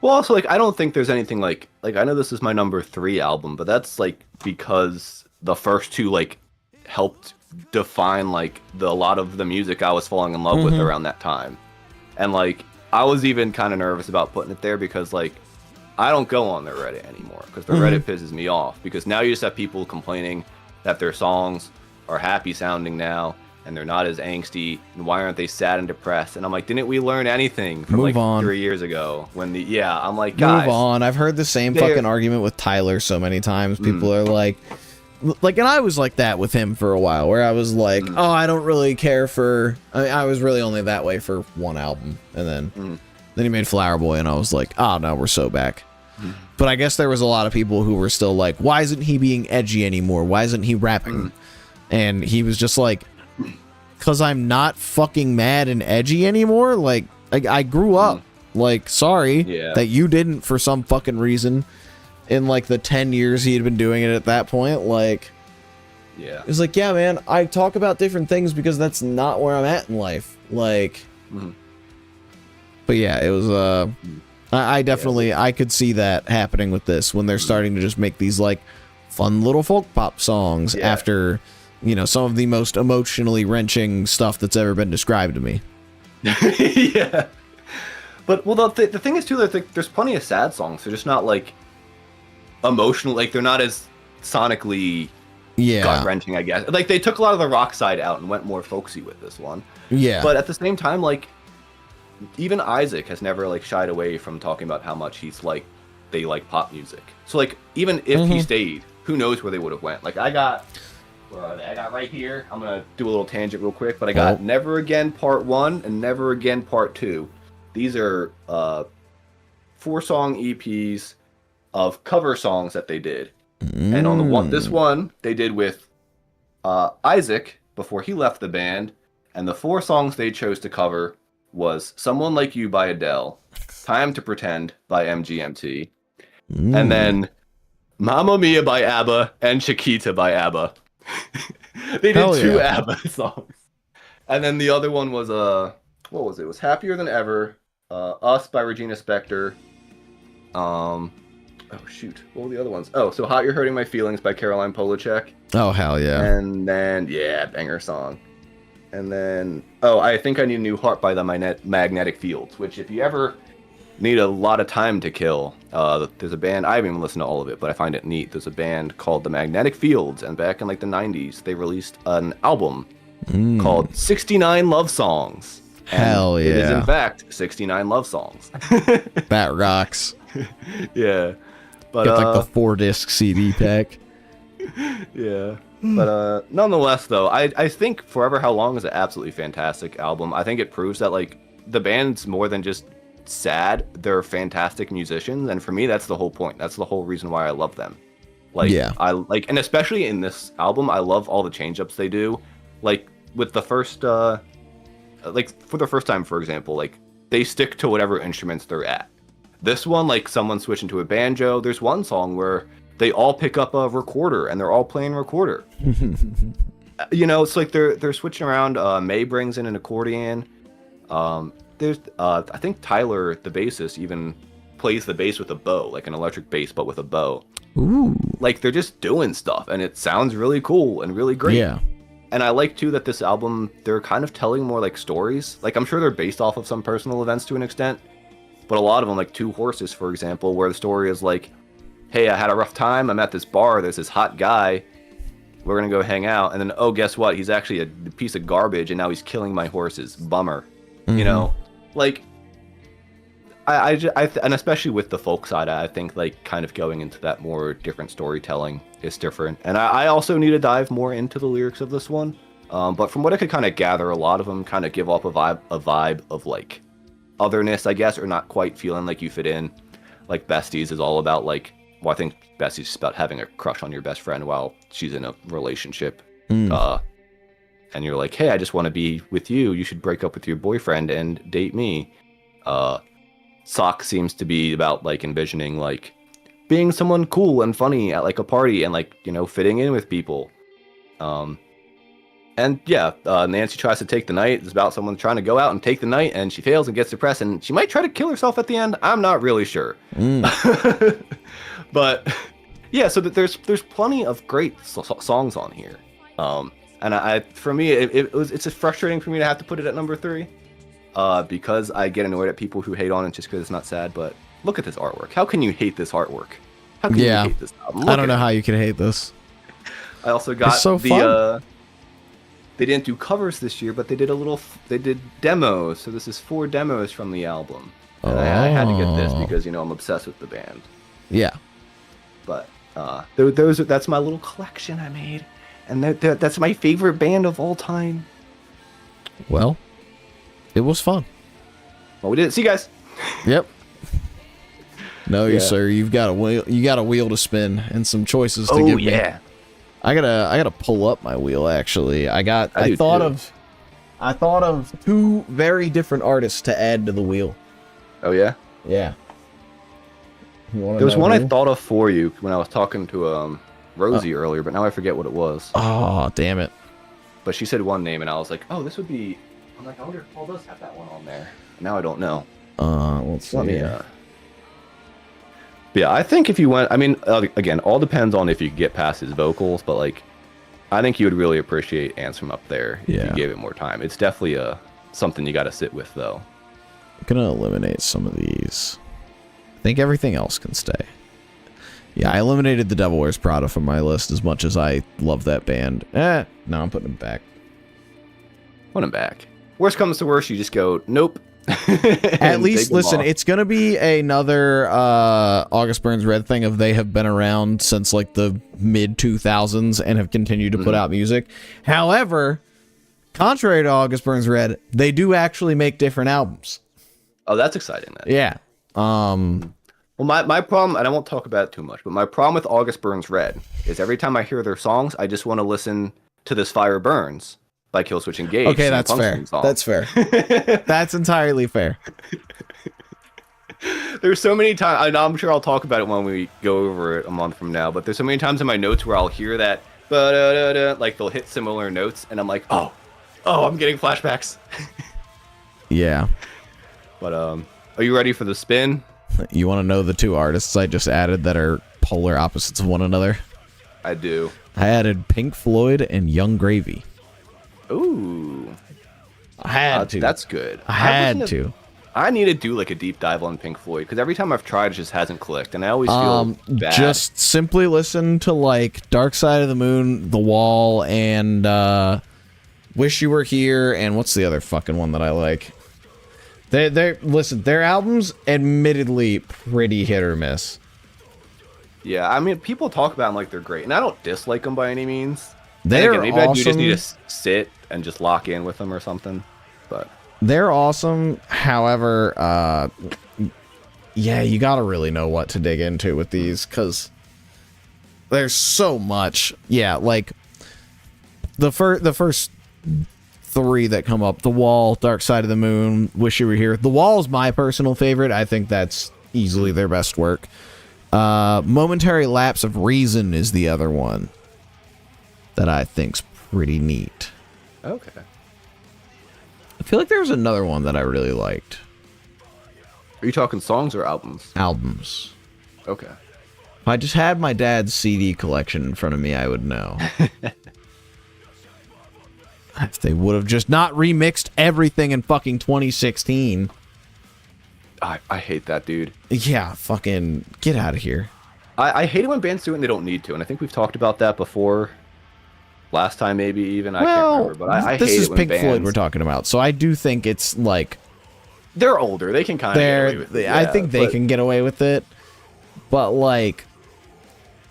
S4: Well, also, like, I don't think there's anything like I know this is my number 3 album, but that's like because the first 2 like helped define like a lot of the music I was falling in love with around that time. And like I was even kind of nervous about putting it there because like I don't go on their Reddit anymore, because the Reddit pisses me off, because now you just have people complaining that their songs are happy sounding now and they're not as angsty, and why aren't they sad and depressed? And I'm like, didn't we learn anything from
S3: Move
S4: like
S3: on.
S4: 3 years ago when I'm like, guys,
S3: Move on. I've heard the same fucking argument with Tyler so many times. People are like, and I was like that with him for a while, where I was like, oh, I don't really care for, I was really only that way for one album, and then he made Flower Boy, and I was like, oh no, we're so back. But I guess there was a lot of people who were still like, why isn't he being edgy anymore? Why isn't he rapping? And he was just like, because I'm not fucking mad and edgy anymore. Like, I grew up. Like, sorry that you didn't for some fucking reason in like the 10 years he had been doing it at that point. Like,
S4: yeah,
S3: it was like, yeah, man, I talk about different things because that's not where I'm at in life. Like, but yeah, it was, I definitely, I could see that happening with this when they're starting to just make these like fun little folk pop songs after, you know, some of the most emotionally wrenching stuff that's ever been described to me.
S4: Yeah. But well, the thing is too that there's plenty of sad songs. They're just not like emotional. Like they're not as sonically
S3: Yeah.
S4: gut wrenching, I guess. Like they took a lot of the rock side out and went more folksy with this one.
S3: Yeah.
S4: But at the same time, like even Isaac has never like shied away from talking about how much they like pop music. So like even if he stayed, who knows where they would have went. Like I got right here. I'm gonna do a little tangent real quick, but I got Never Again Part 1 and Never Again Part 2. These are 4-song EPs of cover songs that they did. And on this one they did with Isaac before he left the band, and the 4 songs they chose to cover was Someone Like You by Adele, Time to Pretend by MGMT, and then Mamma Mia by ABBA and Chiquita by ABBA. They did 2 ABBA songs. And then the other one was what was it? It was Happier Than Ever, Us by Regina Spektor. Oh shoot, what were the other ones? Oh, so Hot You're Hurting My Feelings by Caroline Polachek.
S3: Oh hell yeah.
S4: And then banger song. And then I Think I Need a New Heart by the Magnetic Fields, which if you ever need a lot of time to kill, there's a band, I haven't even listened to all of it, but I find it neat. There's a band called the Magnetic Fields, and back in like the 90s they released an album called 69 Love Songs. And
S3: hell yeah.
S4: It is in fact 69 love songs.
S3: That rocks.
S4: Yeah. But
S3: Get like the 4-disc CD pack.
S4: Yeah. But nonetheless, though, I think Forever How Long is an absolutely fantastic album. I think it proves that like the band's more than just sad; they're fantastic musicians, and for me, that's the whole point. That's the whole reason why I love them. Like,
S3: Yeah.
S4: I like, and especially in this album, I love all the change-ups they do. Like with the first, like for the first time, for example, like they stick to whatever instruments they're at. This one, like someone switching to a banjo. There's one song where they all pick up a recorder and they're all playing recorder. You know, it's like they're switching around. May brings in an accordion. There's I think Tyler, the bassist, even plays the bass with a bow, like an electric bass, but with a bow.
S3: Ooh.
S4: Like they're just doing stuff, and it sounds really cool and really great.
S3: Yeah.
S4: And I like too that this album, they're kind of telling more like stories. Like I'm sure they're based off of some personal events to an extent, but a lot of them, like Two Horses, for example, where the story is like, hey, I had a rough time. I'm at this bar. There's this hot guy. We're going to go hang out. And then, oh, guess what? He's actually a piece of garbage, and now he's killing my horses. Bummer. You know? Like, and especially with the folk side, I think, like, kind of going into that more different storytelling is different. And I also need to dive more into the lyrics of this one. But from what I could kind of gather, a lot of them kind of give off a vibe of, like, otherness, I guess, or not quite feeling like you fit in. Like, Besties is all about, like, well, I think Bessie's just about having a crush on your best friend while she's in a relationship. And you're like, hey, I just want to be with you. You should break up with your boyfriend and date me. Sock seems to be about, like, envisioning, like, being someone cool and funny at, like, a party and, like, you know, fitting in with people. And, yeah, Nancy tries to take the night. It's about someone trying to go out and take the night, and she fails and gets depressed, and she might try to kill herself at the end. I'm not really sure. But yeah, so there's plenty of great songs on here, and I for me it's just frustrating for me to have to put it at number 3, because I get annoyed at people who hate on it just because it's not sad. But look at this artwork. How can you hate this artwork? How can you hate this album?
S3: I don't know how you can hate this.
S4: I also got
S3: so fun.
S4: They didn't do covers this year, but they did demos. So this is 4 demos from the album. And I had to get this because, you know, I'm obsessed with the band.
S3: Yeah.
S4: But that's my little collection I made, and that's my favorite band of all time.
S3: Well, it was fun.
S4: Well, we did it. See you guys.
S3: Yep. No,
S4: Yeah.
S3: sir. You've got a wheel. You got a wheel to spin and some choices to
S4: Oh
S3: give me.
S4: yeah.
S3: I gotta pull up my wheel. Actually, I
S4: do
S3: thought
S4: too.
S3: of 2 very different artists to add to the wheel.
S4: Oh yeah.
S3: Yeah.
S4: There was one I thought of for you when I was talking to Rosie earlier, but now I forget what it was.
S3: Oh, damn it.
S4: But she said one name, and I was like, oh, this would be. I'm like, I wonder if Paul does have that one on there. Now I don't know.
S3: Let's see.
S4: Let me. But yeah, I think if you went, I mean, again, all depends on if you get past his vocals, but like, I think you would really appreciate Ants from Up There if
S3: Yeah.
S4: you gave it more time. It's definitely a something you got to sit with, though.
S3: I'm gonna eliminate some of these. I think everything else can stay. Yeah, I eliminated the Devil Wears Prada from my list as much as I love that band. No, I'm putting them back.
S4: Put them back. Worst comes to worst, you just go, nope.
S3: At least, listen, it's going to be another August Burns Red thing of they have been around since like the mid-2000s and have continued to put out music. However, contrary to August Burns Red, they do actually make different albums.
S4: Oh, that's exciting, then.
S3: Yeah.
S4: Well, my problem, and I won't talk about it too much, but my problem with August Burns Red is every time I hear their songs, I just want to listen to This Fire Burns by Killswitch Engage.
S3: Okay, that's fair. That's fair. That's entirely fair.
S4: There's so many times, and I'm sure I'll talk about it when we go over it a month from now, but there's so many times in my notes where I'll hear that, like they'll hit similar notes, and I'm like, oh, I'm getting flashbacks.
S3: Yeah.
S4: But, are you ready for the spin?
S3: You want to know the two artists I just added that are polar opposites of one another?
S4: I do.
S3: I added Pink Floyd and Young Gravy.
S4: Ooh.
S3: I had to.
S4: That's good.
S3: I had to.
S4: I need to do like a deep dive on Pink Floyd because every time I've tried, it just hasn't clicked, and I always feel bad.
S3: Just simply listen to like Dark Side of the Moon, The Wall, and Wish You Were Here, and what's the other fucking one that I like? Listen, their albums, admittedly, pretty hit or miss.
S4: Yeah, I mean, people talk about them like they're great, and I don't dislike them by any means.
S3: They're
S4: maybe
S3: awesome.
S4: I do just need to sit and just lock in with them or something. But
S3: they're awesome. However, yeah, you gotta really know what to dig into with these because there's so much. Yeah, like the first three that come up: The Wall, Dark Side of the Moon, Wish You Were Here. The Wall is my personal favorite. I think that's easily their best work. Momentary Lapse of Reason is the other one that I think's pretty neat.
S4: okay.
S3: I feel like there was another one that I really liked.
S4: Are you talking songs or albums?
S3: Albums.
S4: Okay.
S3: If I just had my dad's CD collection in front of me, I would know. If they would have just not remixed everything in fucking 2016.
S4: I hate that, dude.
S3: Yeah, fucking get out of here.
S4: I hate it when bands do it and they don't need to, and I think we've talked about that before. Last time, maybe even. I can't remember, but I hate it when
S3: this is Pink
S4: bands...
S3: Floyd we're talking about, so I do think it's like...
S4: They're older. They can kind of get away with it.
S3: I think they can get away with it, but like...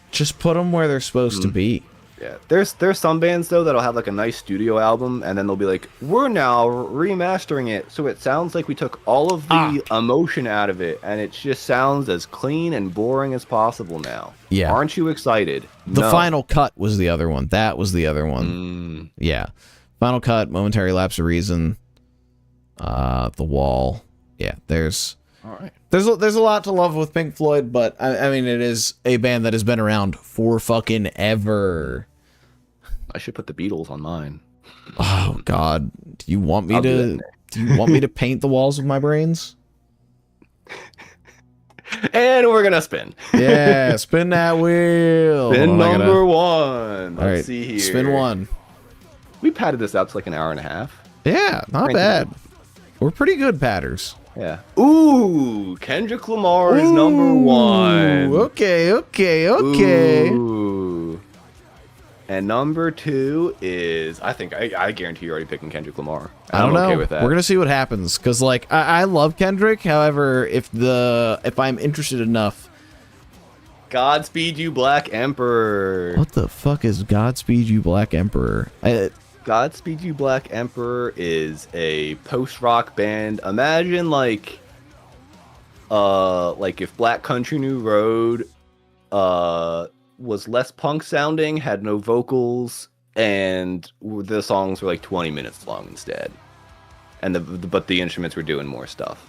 S3: Just put them where they're supposed to be.
S4: Yeah, there's some bands though that'll have like a nice studio album, and then they'll be like, "We're now remastering it, so it sounds like we took all of the emotion out of it, and it just sounds as clean and boring as possible now."
S3: Yeah,
S4: aren't you excited?
S3: The Final Cut was the other one. That was the other one. Yeah, Final Cut, Momentary Lapse of Reason, The Wall. Yeah, there's a lot to love with Pink Floyd, but I mean, it is a band that has been around for fucking ever.
S4: I should put the Beatles on mine.
S3: Oh God, do you want me to paint the walls with my brains?
S4: And we're gonna spin.
S3: Yeah, spin that wheel.
S4: Spin number one. Let's see here.
S3: Spin one.
S4: We padded this out to like an hour and a half.
S3: Yeah, not bad. We're pretty good patters.
S4: Yeah. Ooh, Kendrick Lamar is number one.
S3: Okay.
S4: Ooh. And number two is, I guarantee you're already picking Kendrick Lamar.
S3: I don't know.
S4: Okay with that.
S3: We're gonna see what happens because, like, I love Kendrick. However, if I'm interested enough,
S4: Godspeed You Black Emperor.
S3: What the fuck is Godspeed You Black Emperor?
S4: Godspeed You Black Emperor is a post-rock band. Imagine like if Black Country New Road was less punk sounding, had no vocals, and the songs were like 20 minutes long instead. But the instruments were doing more stuff.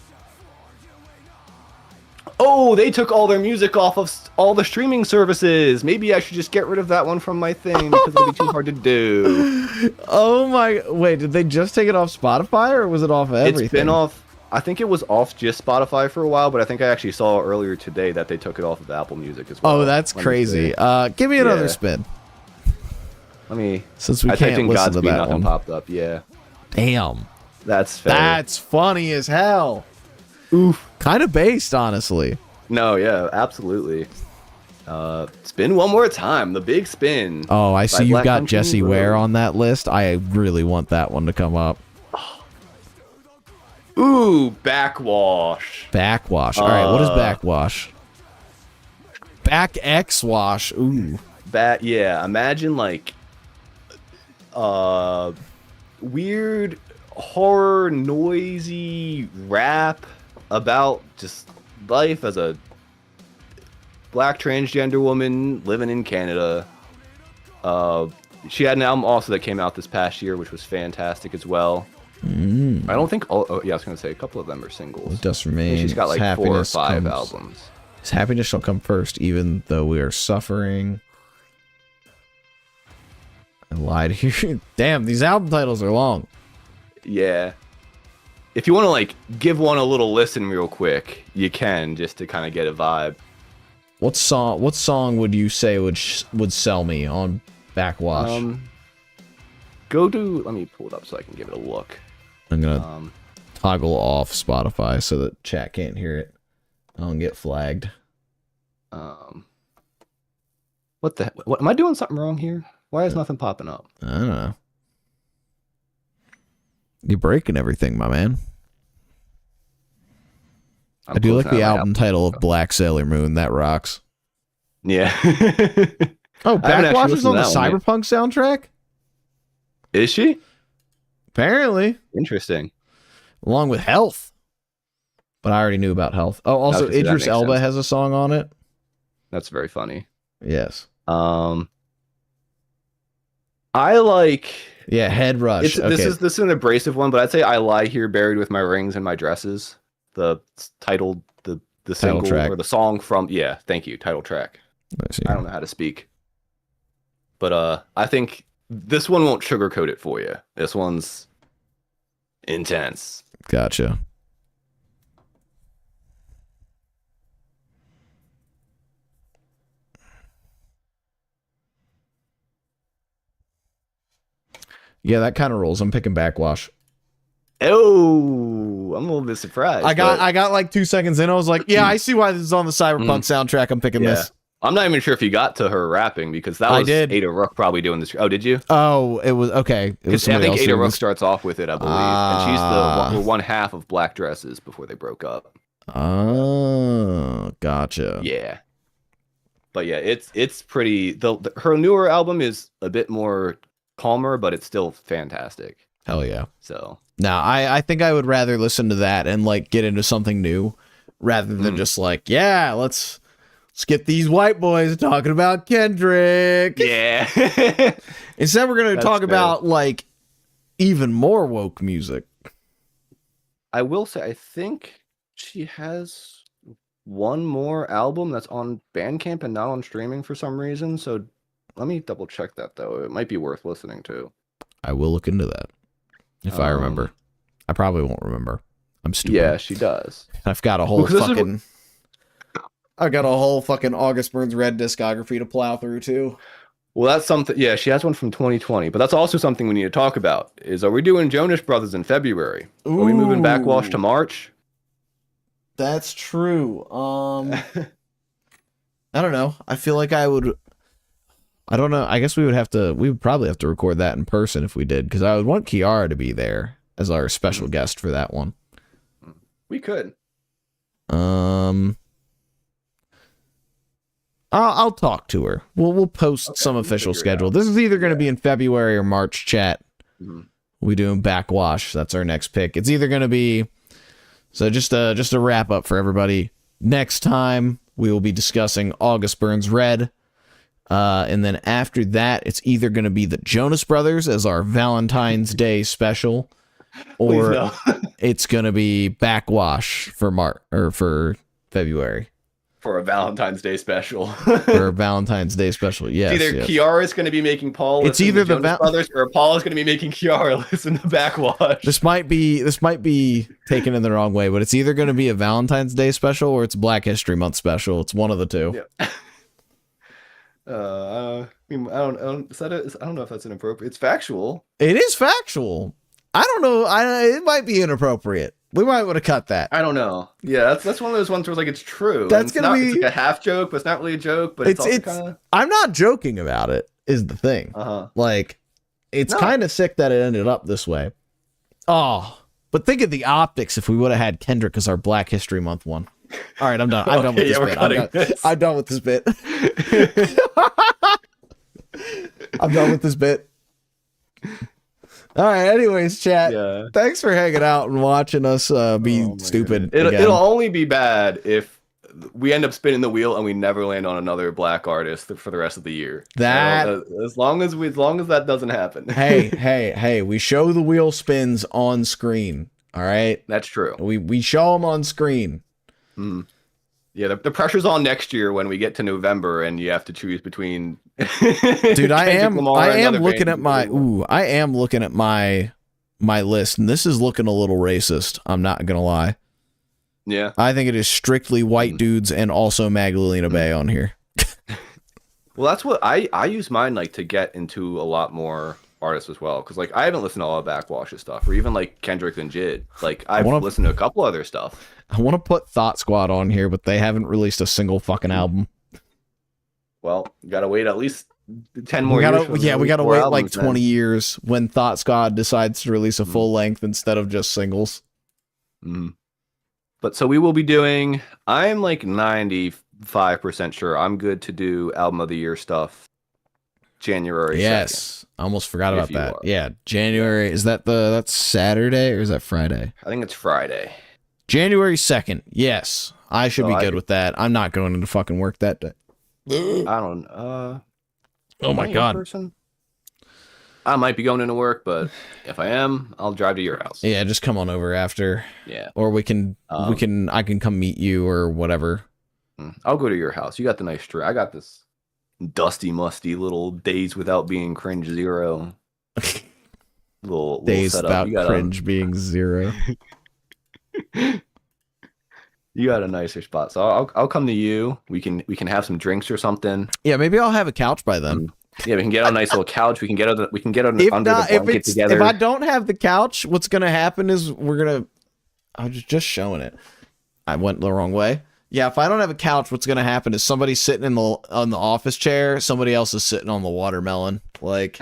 S4: Oh, they took all their music off of all the streaming services. Maybe I should just get rid of that one from my thing because it'll be too hard to do.
S3: Oh my, wait, did they just take it off Spotify or was it off everything?
S4: It's been off, I think it was off just Spotify for a while, but I think I actually saw earlier today that they took it off of Apple Music as well.
S3: Oh, that's crazy. Give me another spin.
S4: Let me,
S3: since we
S4: I typed
S3: can't
S4: in
S3: listen to
S4: Godspeed,
S3: that
S4: nothing
S3: one.
S4: popped up, yeah.
S3: Damn.
S4: That's fair.
S3: That's funny as hell.
S4: Oof.
S3: Kind of based, honestly.
S4: No, yeah, absolutely. Spin one more time. The big spin.
S3: Oh, I
S4: by
S3: see you
S4: Black
S3: got
S4: Country
S3: Jesse
S4: Road.
S3: Ware on that list. I really want that one to come up.
S4: Ooh, backwash.
S3: Backwash. All right, what is backwash? Back X wash. Ooh.
S4: Yeah, imagine like weird horror noisy rap about just life as a black transgender woman living in Canada. She had an album also that came out this past year, which was fantastic as well. I don't think yeah, I was gonna say a couple of them are singles.
S3: Dust
S4: I think
S3: remains.
S4: she's got like 4 or
S3: Happiness
S4: 5
S3: comes-
S4: albums.
S3: His happiness shall come first, even though we are suffering. I lied here. Damn, these album titles are long.
S4: Yeah. If you want to like give one a little listen real quick, you can, just to kind of get a vibe.
S3: What song would you say would sell me on Backwash?
S4: Go to, let me pull it up so I can give it a look.
S3: I'm gonna toggle off Spotify so that chat can't hear it. I don't get flagged.
S4: What am I doing something wrong here? Why is nothing popping up?
S3: I don't know. You're breaking everything, my man. I do like the album title of Black Sailor Moon. That rocks.
S4: Yeah.
S3: Oh,
S4: I haven't actually
S3: Backwash is
S4: listened
S3: on
S4: to
S3: the
S4: that one yet.
S3: Cyberpunk soundtrack?
S4: Is she?
S3: Apparently.
S4: Interesting.
S3: Along with Health. But I already knew about Health. Oh, also
S4: Okay, so that
S3: Idris
S4: makes
S3: Elba
S4: sense.
S3: has a song on it.
S4: That's very funny.
S3: Yes.
S4: I like
S3: Yeah, Head Rush. Okay.
S4: this is an abrasive one, but I'd say I lie here buried with my rings and my dresses. The title the
S3: Title
S4: single
S3: track.
S4: or the song from thank you, title track.
S3: Let's see.
S4: I don't know how to speak. But I think this one won't sugarcoat it for you. This one's intense.
S3: Gotcha. Yeah, that kind of rolls. I'm picking Backwash.
S4: Oh, I'm a little bit surprised.
S3: I
S4: but
S3: got like 2 seconds in. I was like, yeah, I see why this is on the Cyberpunk soundtrack. I'm picking
S4: yeah.
S3: this.
S4: I'm not even sure if you got to her rapping because that
S3: I
S4: was
S3: did.
S4: Ada Rook probably doing this. Oh, did you?
S3: Oh, it was okay. It was
S4: I
S3: somebody
S4: think
S3: else
S4: Ada
S3: doing
S4: Rook
S3: this.
S4: starts off with it, I believe, and she's the one half of Black Dresses before they broke up.
S3: Oh, gotcha.
S4: Yeah, but yeah, it's pretty. Her newer album is a bit more calmer, but it's still fantastic.
S3: Hell yeah.
S4: So
S3: Now, I think I would rather listen to that and like get into something new rather than just like, yeah, let's get these white boys talking about Kendrick.
S4: yeah,
S3: Instead, we're going to
S4: That's
S3: talk
S4: fair.
S3: about like even more woke music.
S4: I will say I think she has one more album that's on Bandcamp and not on streaming for some reason. So let me double check that though. It might be worth listening to.
S3: I will look into that if I remember. I probably won't remember. I'm stupid.
S4: Yeah, she does.
S3: I've got a whole
S4: Well, 'cause this is
S3: fucking. I got a whole fucking August Burns Red discography to plow through too.
S4: Well, that's something. Yeah, she has one from 2020, but that's also something we need to talk about. Is are we doing Jonas Brothers in February? Are we moving Backwash to March?
S3: That's true. I don't know. I feel like I would. I don't know. I guess we would probably have to record that in person if we did, because I would want Kiara to be there as our special guest for that one.
S4: We could.
S3: I'll talk to her. We'll post some
S4: we'll
S3: official
S4: figure it
S3: schedule.
S4: out.
S3: This is either going to be in February or March, chat.
S4: Mhm.
S3: We doing Backwash. That's our next pick. It's either going to be just a wrap up for everybody. Next time we will be discussing August Burns Red. And then after that, it's either going to be the Jonas Brothers as our Valentine's Day special, or
S4: Please no.
S3: it's going to be Backwash for for February.
S4: For a Valentine's Day special.
S3: For a Valentine's Day special. Yes.
S4: It's either
S3: yes.
S4: Kiara's going to be making Paul
S3: It's
S4: listen
S3: either
S4: to
S3: the
S4: Jonas Brothers, or Paul is going to be making Kiara listen to Backwash.
S3: This might be taken in the wrong way, but it's either going to be a Valentine's Day special or it's Black History Month special. It's one of the two.
S4: Yeah. I don't know if that's inappropriate. It's factual.
S3: It is factual. I don't know. It might be inappropriate. We might want to cut that.
S4: I don't know. Yeah, that's one of those ones where it's like it's true.
S3: That's
S4: It's
S3: gonna
S4: not-
S3: be-
S4: it's like a half joke, but it's not really a joke. But it's also kind of
S3: I'm not joking about it. Is the thing. Like, it's
S4: No.
S3: kind of sick that it ended up this way. Oh, but think of the optics if we would have had Kendrick as our Black History Month one. All right, I'm done. I'm done with
S4: Okay,
S3: this
S4: yeah, we're
S3: bit.
S4: cutting this.
S3: I'm done with this bit. I'm done with this bit. All right. Anyways, chat.
S4: Yeah.
S3: Thanks for hanging out and watching us be
S4: Oh my
S3: stupid.
S4: goodness.
S3: again.
S4: It'll only be bad if we end up spinning the wheel and we never land on another black artist for the rest of the year.
S3: That-
S4: as long as that doesn't happen.
S3: hey. We show the wheel spins on screen. All right.
S4: That's true.
S3: We show them on screen.
S4: Yeah, the pressure's on next year when we get to November and you have to choose between.
S3: Dude, I
S4: Kendrick
S3: am
S4: Lamar and another
S3: looking
S4: band.
S3: at my list, and this is looking a little racist. I'm not gonna lie.
S4: Yeah.
S3: I think it is strictly white dudes and also Magdalena Bay on here.
S4: Well, that's what I use mine like to get into a lot more artists as well, because like I haven't listened to all of Backwash's stuff, or even like Kendrick and Jid. Like I've listened to a couple other stuff.
S3: I want to put Thought Squad on here, but they haven't released a single fucking album.
S4: Well, you gotta wait at least 10 more
S3: We
S4: years.
S3: gotta,
S4: for
S3: yeah, we
S4: those
S3: gotta
S4: four
S3: wait
S4: albums,
S3: like 20
S4: man.
S3: years when Thought Squad decides to release a full length instead of just singles.
S4: Mhm. But so we will be doing. I'm like 95% sure I'm good to do album of the year stuff. January 2nd.
S3: Yes, I almost forgot
S4: If
S3: about
S4: you
S3: that.
S4: are.
S3: Yeah, January is that's Saturday or is that Friday?
S4: I think it's Friday.
S3: January 2nd. Yes, I should
S4: Oh,
S3: be
S4: I
S3: good
S4: could-
S3: with that. I'm not going into fucking work that day.
S4: I don't.
S3: Oh
S4: am
S3: my
S4: I in
S3: God.
S4: person? I might be going into work, but if I am, I'll drive to your house.
S3: Yeah, just come on over after,
S4: Yeah.
S3: or I can come meet you or whatever.
S4: I'll go to your house. You got the nice street. I got this dusty, musty little Days Without Being Cringe Zero. little
S3: Days
S4: setup.
S3: without
S4: You got
S3: cringe being zero.
S4: You got a nicer spot, so I'll come to you. We can have some drinks or something.
S3: Yeah, maybe I'll have a couch by then.
S4: Yeah, we can get on a nice little couch. We can get under
S3: If
S4: the
S3: not,
S4: blanket together.
S3: if I don't have the couch, what's gonna happen is I'm just showing it. I went the wrong way. Yeah, if I don't have a couch, what's gonna happen is somebody's sitting on the office chair, somebody else is sitting on the watermelon, like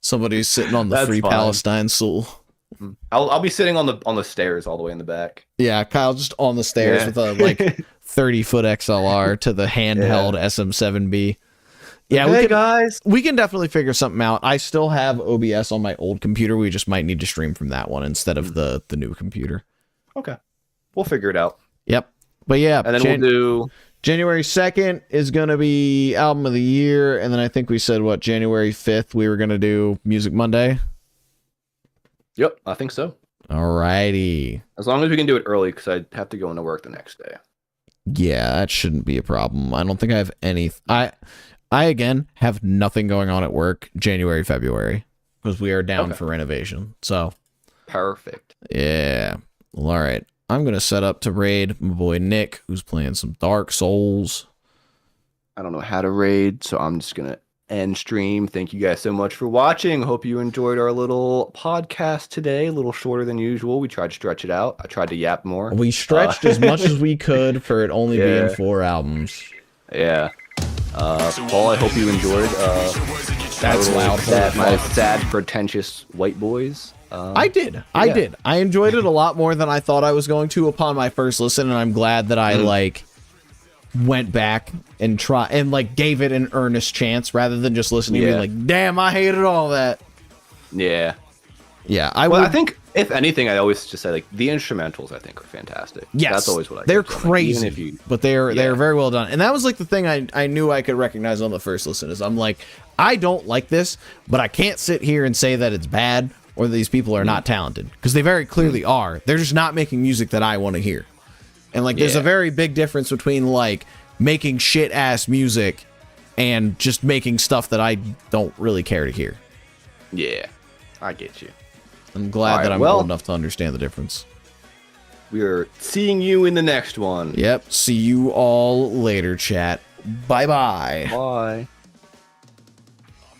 S3: somebody's sitting on the
S4: That's
S3: Free
S4: fine.
S3: Palestine stool.
S4: I'll be sitting on the stairs all the way in the back.
S3: Yeah, Kyle just on the stairs
S4: Yeah.
S3: with a like 30-foot XLR to the handheld SM7B. Yeah,
S4: Hey guys.
S3: we can definitely figure something out. I still have OBS on my old computer. We just might need to stream from that one instead of the new computer.
S4: Okay, we'll figure it out,
S3: Yep. But yeah,
S4: and then we'll do.
S3: January 2nd is going to be album of the year, and then I think we said January 5th we were going to do Music Monday.
S4: Yep, I think so.
S3: Alrighty.
S4: As long as we can do it early, because I have to go into work the next day.
S3: Yeah, that shouldn't be a problem. I don't think I have any. I again have nothing going on at work January, February because we are down
S4: Okay.
S3: for renovation. So
S4: Perfect.
S3: yeah. Well, all right. I'm gonna set up to raid my boy Nick, who's playing some Dark Souls.
S4: I don't know how to raid, so I'm just gonna end stream. Thank you guys so much for watching. Hope you enjoyed our little podcast today. A little shorter than usual. We tried to stretch it out. I tried to yap more.
S3: We stretched as much as we could for it only being
S4: Yeah.
S3: 4 albums.
S4: Yeah. Paul, I hope you enjoyed.
S3: That's loud.
S4: My sad, pretentious white boys.
S3: I did. I
S4: yeah.
S3: did. I enjoyed it a lot more than I thought I was going to upon my first listen, and I'm glad that I went back and gave it an earnest chance rather than just listening to me
S4: Yeah.
S3: like, damn, I hated all that.
S4: Yeah.
S3: Yeah,
S4: I think if anything, I always just say like the instrumentals. I think are fantastic.
S3: yes,
S4: That's always what I.
S3: they're
S4: think. So, like, even
S3: crazy,
S4: if you,
S3: but they're
S4: Yeah.
S3: very well done. And that was like the thing I knew I could recognize on the first listen is I'm like, I don't like this, but I can't sit here and say that it's bad or that these people are not talented because they very clearly are. They're just not making music that I want to hear. And like, there's a
S4: Yeah.
S3: very big difference between like making shit ass music and just making stuff that I don't really care to hear.
S4: yeah, I get you.
S3: I'm glad
S4: All right,
S3: that I'm
S4: well-
S3: old enough to understand the difference.
S4: We are seeing you in the next one.
S3: Yep. See you all later, chat. Bye bye.
S4: Bye.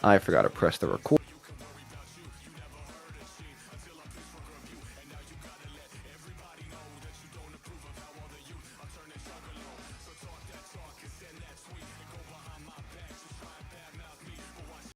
S4: I forgot to press the record.